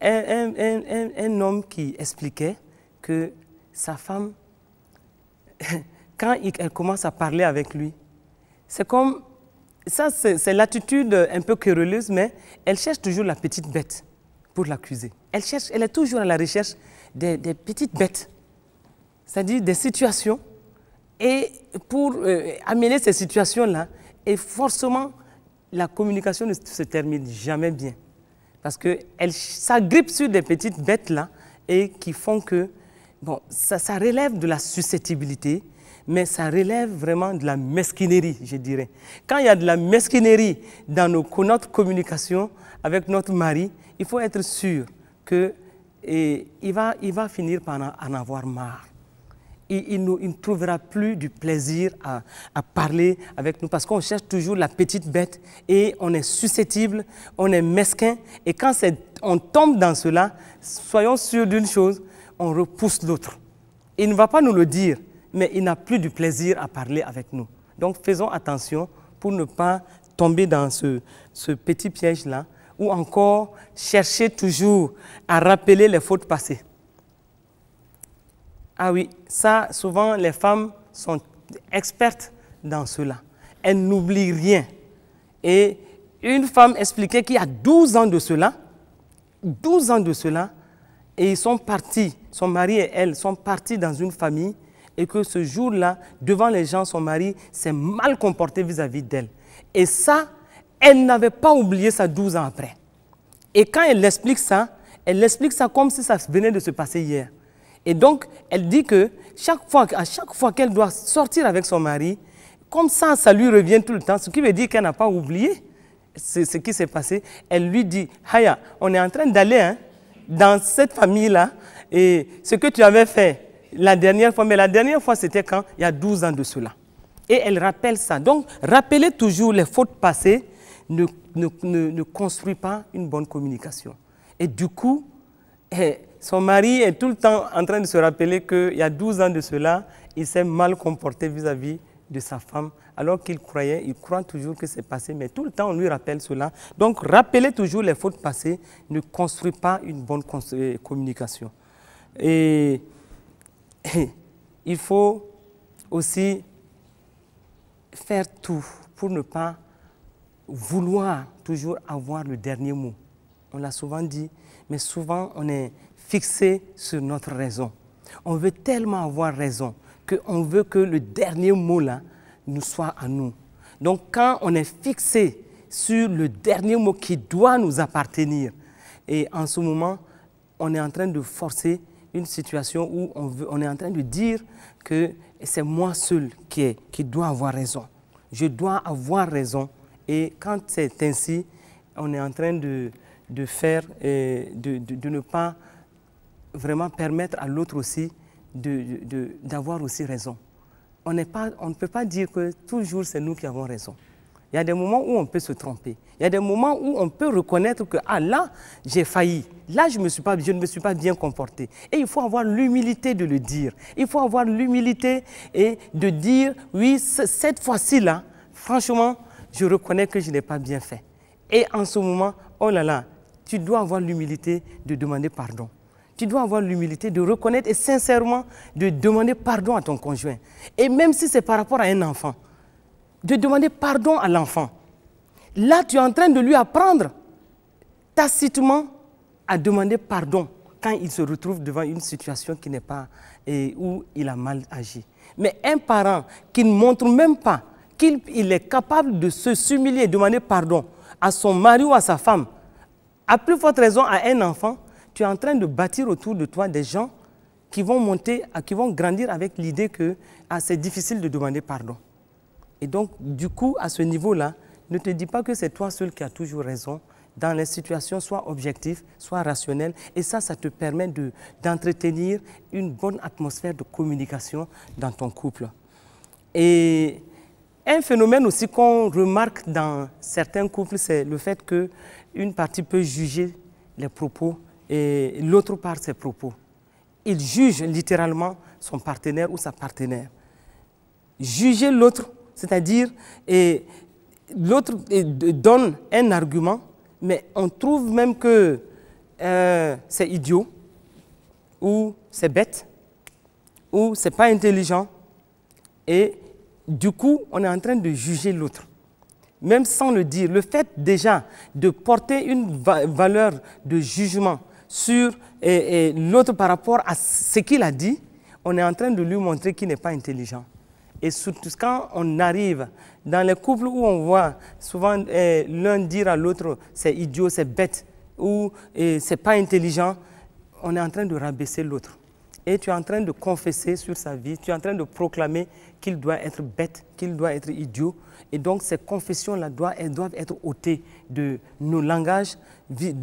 un homme qui expliquait que sa femme, quand elle commence à parler avec lui, c'est comme, ça c'est l'attitude un peu querelleuse, mais elle cherche toujours la petite bête pour l'accuser. Elle est toujours à la recherche des petites bêtes, c'est-à-dire des situations, et pour amener ces situations-là, et forcément, la communication ne se termine jamais bien. Parce qu'elle s'agrippe sur des petites bêtes-là et qui font que, bon, ça relève de la susceptibilité, mais ça relève vraiment de la mesquinerie, je dirais. Quand il y a de la mesquinerie dans notre communication avec notre mari, il faut être sûr qu'il va finir par en avoir marre. Il ne trouvera plus du plaisir à parler avec nous parce qu'on cherche toujours la petite bête et on est susceptible, on est mesquin. Et quand on tombe dans cela, soyons sûrs d'une chose, on repousse l'autre. Il ne va pas nous le dire, mais il n'a plus du plaisir à parler avec nous. Donc faisons attention pour ne pas tomber dans ce petit piège-là, ou encore chercher toujours à rappeler les fautes passées. Ah oui, ça, souvent, les femmes sont expertes dans cela. Elles n'oublient rien. Et une femme expliquait qu'il y a 12 ans de cela, et ils sont partis, son mari et elle sont partis dans une famille, et que ce jour-là, devant les gens, son mari s'est mal comporté vis-à-vis d'elle. Et ça, elle n'avait pas oublié ça 12 ans après. Et quand elle explique ça comme si ça venait de se passer hier. Et donc, elle dit que à chaque fois qu'elle doit sortir avec son mari, comme ça lui revient tout le temps, ce qui veut dire qu'elle n'a pas oublié ce qui s'est passé. Elle lui dit, Haya, on est en train d'aller dans cette famille-là, et ce que tu avais fait la dernière fois, mais la dernière fois c'était quand? Il y a 12 ans de cela. Et elle rappelle ça. Donc, rappelez toujours les fautes passées ne construit pas une bonne communication. Et du coup, son mari est tout le temps en train de se rappeler qu'il y a 12 ans de cela, il s'est mal comporté vis-à-vis de sa femme, alors qu'il croit toujours que c'est passé, mais tout le temps on lui rappelle cela. Donc, rappeler toujours les fautes passées ne construit pas une bonne communication. Et il faut aussi faire tout pour ne pas vouloir toujours avoir le dernier mot. On l'a souvent dit, mais souvent on est fixé sur notre raison. On veut tellement avoir raison qu'on veut que le dernier mot là nous soit à nous. Donc quand on est fixé sur le dernier mot qui doit nous appartenir, et en ce moment, on est en train de forcer une situation où on est en train de dire que c'est moi seul qui dois avoir raison. Je dois avoir raison. Et quand c'est ainsi, on est en train de ne pas vraiment permettre à l'autre aussi d'avoir aussi raison. On ne peut pas dire que toujours c'est nous qui avons raison. Il y a des moments où on peut se tromper. Il y a des moments où on peut reconnaître que ah, là, j'ai failli. Là, je ne me suis pas bien comporté. Et il faut avoir l'humilité de le dire. Il faut avoir l'humilité et de dire, oui, cette fois-ci, là, franchement, je reconnais que je n'ai pas bien fait. Et en ce moment, oh là là, tu dois avoir l'humilité de demander pardon. Tu dois avoir l'humilité de reconnaître et sincèrement de demander pardon à ton conjoint. Et même si c'est par rapport à un enfant, de demander pardon à l'enfant. Là, tu es en train de lui apprendre tacitement à demander pardon quand il se retrouve devant une situation qui n'est pas où il a mal agi. Mais un parent qui ne montre même pas qu'il est capable de s'humilier et demander pardon à son mari ou à sa femme, à plus forte raison à un enfant, tu es en train de bâtir autour de toi des gens qui vont monter, qui vont grandir avec l'idée que c'est difficile de demander pardon. Et donc, du coup, à ce niveau-là, ne te dis pas que c'est toi seul qui as toujours raison. Dans les situations, soit objectives, soit rationnelles. Et ça te permet d'entretenir une bonne atmosphère de communication dans ton couple. Et un phénomène aussi qu'on remarque dans certains couples, c'est le fait qu'une partie peut juger les propos et l'autre part ses propos. Il juge littéralement son partenaire ou sa partenaire. Juger l'autre, c'est-à-dire, l'autre donne un argument, mais on trouve même que c'est idiot, ou c'est bête, ou c'est pas intelligent. Et du coup, on est en train de juger l'autre. Même sans le dire, le fait déjà de porter une valeur de jugement sur l'autre par rapport à ce qu'il a dit, on est en train de lui montrer qu'il n'est pas intelligent. Et surtout quand on arrive dans les couples où on voit souvent l'un dire à l'autre c'est idiot, c'est bête ou c'est pas intelligent, on est en train de rabaisser l'autre. Et tu es en train de confesser sur sa vie, tu es en train de proclamer qu'il doit être bête, qu'il doit être idiot. Et donc ces confessions-là doivent être ôtées de nos langages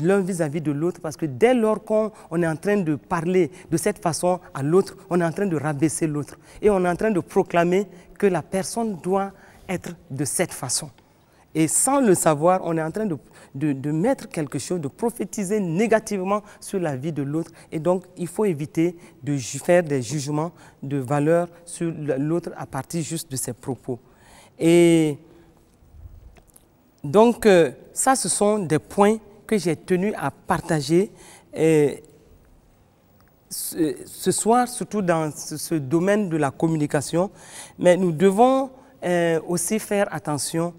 l'un vis-à-vis de l'autre, parce que dès lors qu'on est en train de parler de cette façon à l'autre, on est en train de rabaisser l'autre. Et on est en train de proclamer que la personne doit être de cette façon. Et sans le savoir, on est en train de mettre quelque chose, de prophétiser négativement sur la vie de l'autre. Et donc, il faut éviter de faire des jugements de valeur sur l'autre à partir juste de ses propos. Et donc, ça, ce sont des points que j'ai tenu à partager ce soir, surtout dans ce domaine de la communication. Mais nous devons aussi faire attention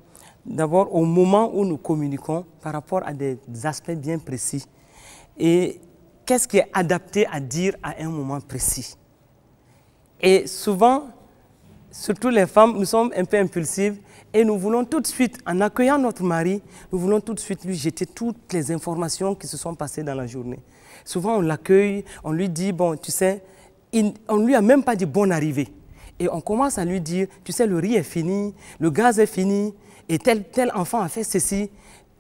d'abord au moment où nous communiquons par rapport à des aspects bien précis. Et qu'est-ce qui est adapté à dire à un moment précis? Et souvent, surtout les femmes, nous sommes un peu impulsives et nous voulons tout de suite, en accueillant notre mari, nous voulons tout de suite lui jeter toutes les informations qui se sont passées dans la journée. Souvent, on l'accueille, on lui dit, bon, tu sais, on ne lui a même pas dit bonne arrivée. Et on commence à lui dire, tu sais, le riz est fini, le gaz est fini, et tel enfant a fait ceci.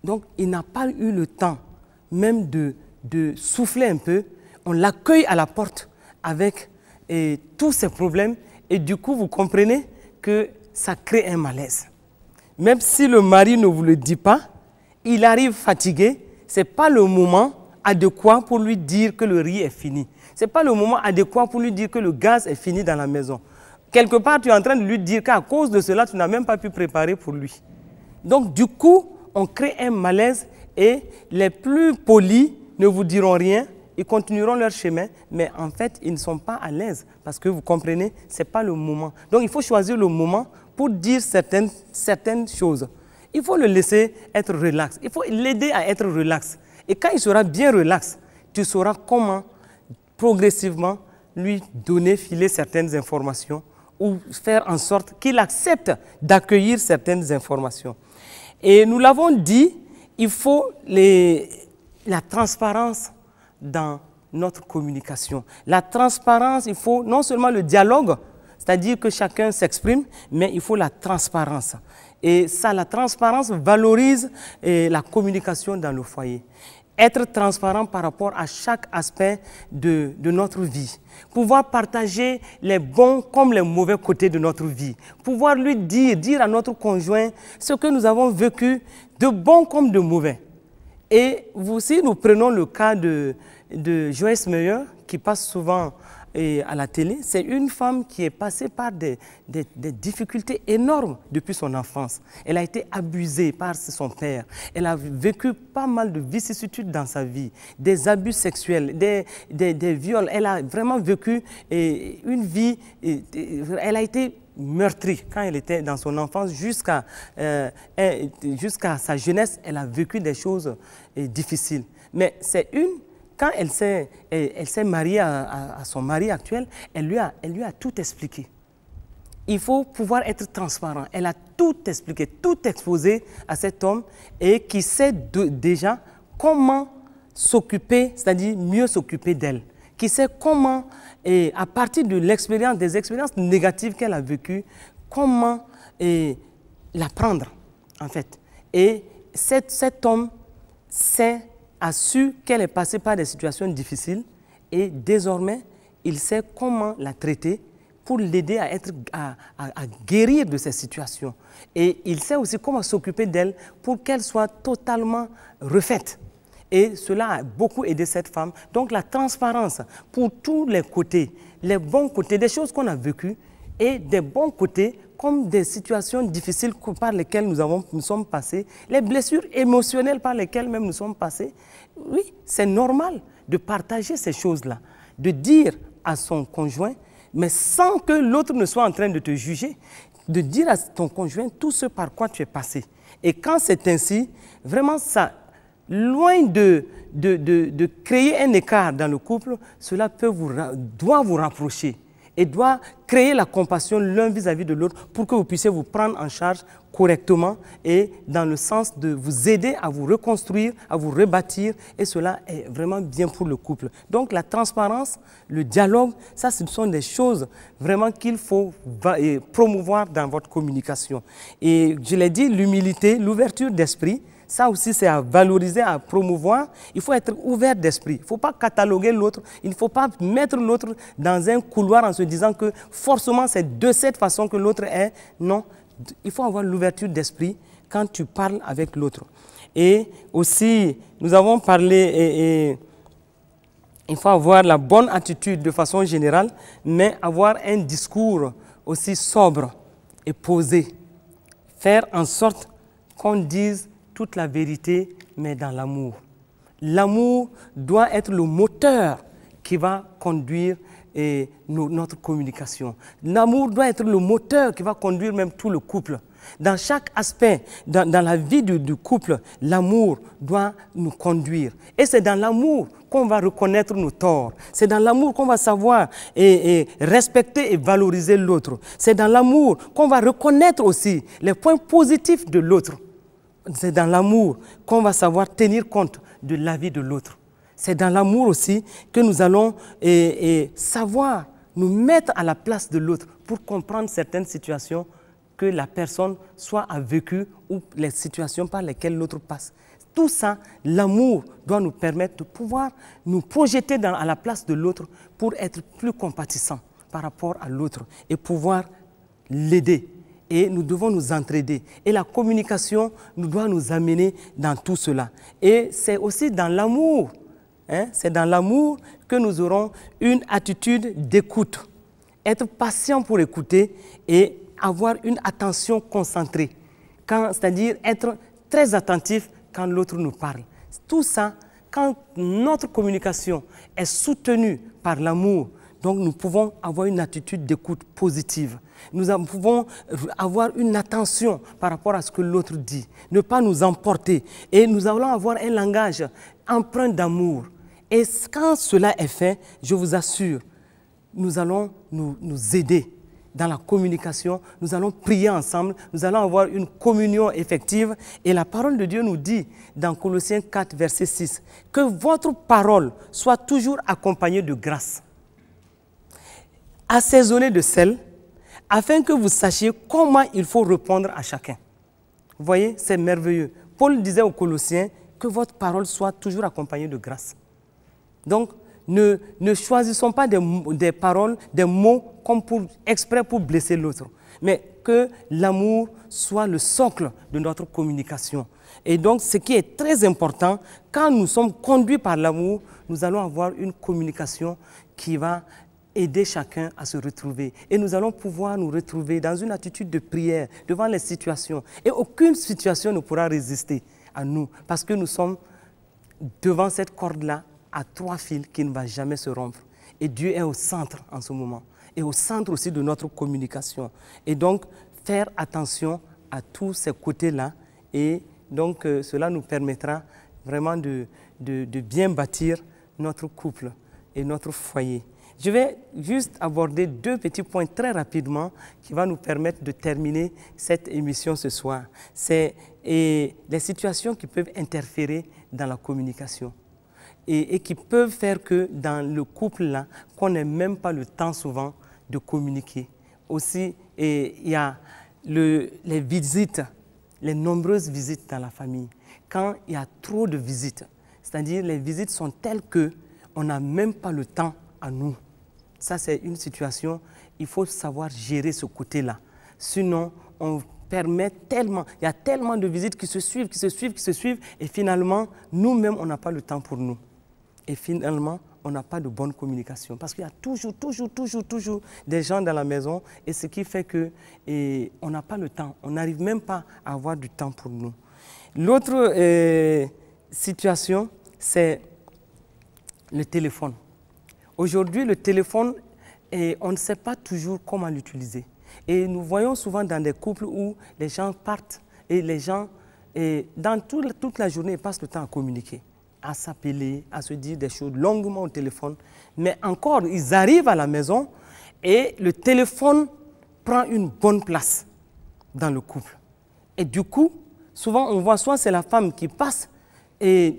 Donc, il n'a pas eu le temps même de souffler un peu. On l'accueille à la porte avec tous ces problèmes. Et du coup, vous comprenez que ça crée un malaise. Même si le mari ne vous le dit pas, il arrive fatigué, ce n'est pas le moment adéquat pour lui dire que le riz est fini. Ce n'est pas le moment adéquat pour lui dire que le gaz est fini dans la maison. Quelque part, tu es en train de lui dire qu'à cause de cela, tu n'as même pas pu préparer pour lui. Donc, du coup, on crée un malaise et les plus polis ne vous diront rien, ils continueront leur chemin, mais en fait, ils ne sont pas à l'aise parce que vous comprenez, ce n'est pas le moment. Donc, il faut choisir le moment pour dire certaines choses. il faut le laisser être relax. Il faut l'aider à être relax. Et quand il sera bien relax, tu sauras comment progressivement lui donner, filer certaines informations ou faire en sorte qu'il accepte d'accueillir certaines informations. Et nous l'avons dit, il faut la transparence dans notre communication. La transparence, il faut non seulement le dialogue, c'est-à-dire que chacun s'exprime, mais il faut la transparence. Et ça, la transparence valorise la communication dans le foyer. Être transparent par rapport à chaque aspect de notre vie. Pouvoir partager les bons comme les mauvais côtés de notre vie. Pouvoir lui dire à notre conjoint ce que nous avons vécu, de bon comme de mauvais. Et si nous prenons le cas de Joyce Meyer, qui passe souvent à la télé, c'est une femme qui est passée par des difficultés énormes depuis son enfance. Elle a été abusée par son père. Elle a vécu pas mal de vicissitudes dans sa vie, des abus sexuels, des viols. Elle a vraiment vécu une vie, elle a été meurtrie quand elle était dans son enfance jusqu'à sa jeunesse. Elle a vécu des choses difficiles. Mais c'est quand elle s'est mariée à son mari actuel, elle lui a tout expliqué. Il faut pouvoir être transparent. Elle a tout expliqué, tout exposé à cet homme et qui sait déjà comment s'occuper, c'est-à-dire mieux s'occuper d'elle. Qui sait comment, à partir de des expériences négatives qu'elle a vécues, comment la prendre, en fait. Et cet homme a su qu'elle est passée par des situations difficiles et désormais, il sait comment la traiter pour l'aider à guérir de ces situations. Et il sait aussi comment s'occuper d'elle pour qu'elle soit totalement refaite. Et cela a beaucoup aidé cette femme. Donc la transparence pour tous les côtés, les bons côtés, des choses qu'on a vécues et des bons côtés comme des situations difficiles par lesquelles nous sommes passés, les blessures émotionnelles par lesquelles même nous sommes passés. Oui, c'est normal de partager ces choses-là, de dire à son conjoint, mais sans que l'autre ne soit en train de te juger, de dire à ton conjoint tout ce par quoi tu es passé. Et quand c'est ainsi, vraiment ça, loin de créer un écart dans le couple, cela doit vous rapprocher et doit créer la compassion l'un vis-à-vis de l'autre pour que vous puissiez vous prendre en charge correctement et dans le sens de vous aider à vous reconstruire, à vous rebâtir, et cela est vraiment bien pour le couple. Donc la transparence, le dialogue, ça ce sont des choses vraiment qu'il faut promouvoir dans votre communication. Et je l'ai dit, l'humilité, l'ouverture d'esprit, ça aussi, c'est à valoriser, à promouvoir. Il faut être ouvert d'esprit. Il ne faut pas cataloguer l'autre. Il ne faut pas mettre l'autre dans un couloir en se disant que forcément, c'est de cette façon que l'autre est. Non, il faut avoir l'ouverture d'esprit quand tu parles avec l'autre. Et aussi, nous avons parlé, et il faut avoir la bonne attitude de façon générale, mais avoir un discours aussi sobre et posé. Faire en sorte qu'on dise toute la vérité, mais dans l'amour. L'amour doit être le moteur qui va conduire notre communication. L'amour doit être le moteur qui va conduire même tout le couple. Dans chaque aspect, dans la vie du couple, l'amour doit nous conduire. Et c'est dans l'amour qu'on va reconnaître nos torts. C'est dans l'amour qu'on va savoir respecter et valoriser l'autre. C'est dans l'amour qu'on va reconnaître aussi les points positifs de l'autre. C'est dans l'amour qu'on va savoir tenir compte de la vie de l'autre. C'est dans l'amour aussi que nous allons savoir nous mettre à la place de l'autre pour comprendre certaines situations que la personne soit a vécues ou les situations par lesquelles l'autre passe. Tout ça, l'amour doit nous permettre de pouvoir nous projeter à la place de l'autre pour être plus compatissants par rapport à l'autre et pouvoir l'aider. Et nous devons nous entraider. Et la communication nous doit nous amener dans tout cela. Et c'est aussi dans l'amour, c'est dans l'amour que nous aurons une attitude d'écoute. Être patient pour écouter et avoir une attention concentrée. C'est-à-dire être très attentif quand l'autre nous parle. Tout ça, quand notre communication est soutenue par l'amour, Donc nous pouvons avoir une attitude d'écoute positive. Nous pouvons avoir une attention par rapport à ce que l'autre dit, ne pas nous emporter. Et nous allons avoir un langage empreint d'amour. Et quand cela est fait, je vous assure, nous allons nous aider dans la communication, nous allons prier ensemble, nous allons avoir une communion effective. Et la parole de Dieu nous dit dans Colossiens 4, verset 6, que votre parole soit toujours accompagnée de grâce, assaisonnée de sel, afin que vous sachiez comment il faut répondre à chacun. Vous voyez, c'est merveilleux. Paul disait aux Colossiens que votre parole soit toujours accompagnée de grâce. Donc, ne choisissons pas des paroles, des mots comme exprès pour blesser l'autre, mais que l'amour soit le socle de notre communication. Et donc, ce qui est très important, quand nous sommes conduits par l'amour, nous allons avoir une communication qui va aider chacun à se retrouver. Et nous allons pouvoir nous retrouver dans une attitude de prière devant les situations. Et aucune situation ne pourra résister à nous, parce que nous sommes devant cette corde-là, à 3 fils qui ne va jamais se rompre. Et Dieu est au centre en ce moment. Et au centre aussi de notre communication. Et donc, faire attention à tous ces côtés-là. Et donc, cela nous permettra vraiment de bien bâtir notre couple et notre foyer. Je vais juste aborder 2 petits points très rapidement qui vont nous permettre de terminer cette émission ce soir. C'est les situations qui peuvent interférer dans la communication. Et qui peuvent faire que dans le couple-là, qu'on n'ait même pas le temps souvent de communiquer. Aussi, il y a les visites, les nombreuses visites dans la famille. Quand il y a trop de visites, c'est-à-dire les visites sont telles qu'on n'a même pas le temps à nous. Ça, c'est une situation, il faut savoir gérer ce côté-là. Sinon, on permet tellement, il y a tellement de visites qui se suivent, et finalement, nous-mêmes, on n'a pas le temps pour nous. Et finalement, on n'a pas de bonne communication. Parce qu'il y a toujours des gens dans la maison. Et ce qui fait qu'on n'a pas le temps. On n'arrive même pas à avoir du temps pour nous. L'autre situation, c'est le téléphone. Aujourd'hui, le téléphone, on ne sait pas toujours comment l'utiliser. Et nous voyons souvent dans des couples où les gens partent et les gens, dans toute la journée, ils passent le temps à communiquer, à s'appeler, à se dire des choses longuement au téléphone. Mais encore, ils arrivent à la maison et le téléphone prend une bonne place dans le couple. Et du coup, souvent on voit soit c'est la femme qui passe un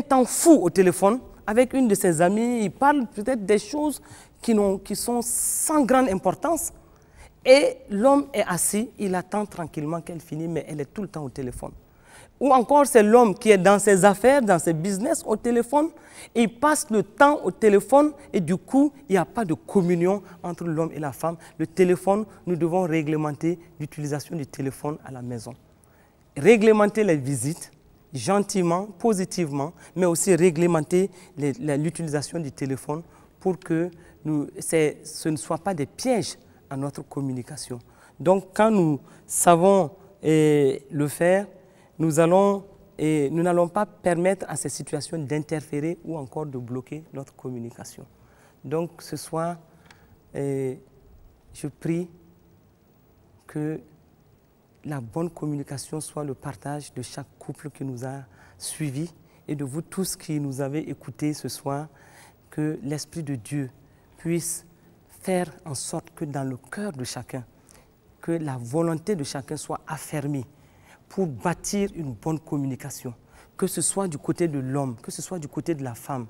temps fou au téléphone avec une de ses amies, ils parlent peut-être des choses qui sont sans grande importance. Et l'homme est assis, il attend tranquillement qu'elle finisse, mais elle est tout le temps au téléphone. Ou encore, c'est l'homme qui est dans ses affaires, dans ses business, au téléphone, et il passe le temps au téléphone, et du coup, il n'y a pas de communion entre l'homme et la femme. Le téléphone, nous devons réglementer l'utilisation du téléphone à la maison. Réglementer les visites, gentiment, positivement, mais aussi réglementer l'utilisation du téléphone pour que ce ne soit pas des pièges à notre communication. Donc, quand nous savons le faire, nous n'allons pas permettre à ces situations d'interférer ou encore de bloquer notre communication. Donc ce soir, je prie que la bonne communication soit le partage de chaque couple qui nous a suivis et de vous tous qui nous avez écoutés ce soir, que l'Esprit de Dieu puisse faire en sorte que dans le cœur de chacun, que la volonté de chacun soit affermie pour bâtir une bonne communication, que ce soit du côté de l'homme, que ce soit du côté de la femme,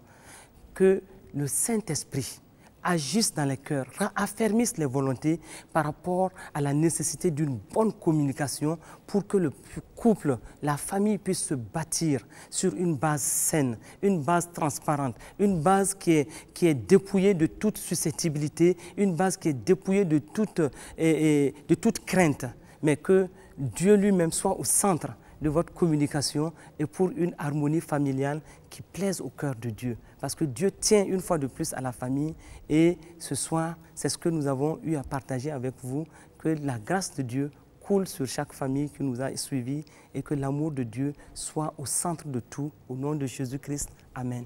que le Saint-Esprit agisse dans les cœurs, affermisse les volontés par rapport à la nécessité d'une bonne communication pour que le couple, la famille puisse se bâtir sur une base saine, une base transparente, une base qui est dépouillée de toute susceptibilité, une base qui est dépouillée de toute crainte, mais que Dieu lui-même soit au centre de votre communication et pour une harmonie familiale qui plaise au cœur de Dieu. Parce que Dieu tient une fois de plus à la famille et ce soir, c'est ce que nous avons eu à partager avec vous, que la grâce de Dieu coule sur chaque famille qui nous a suivis et que l'amour de Dieu soit au centre de tout. Au nom de Jésus-Christ, Amen.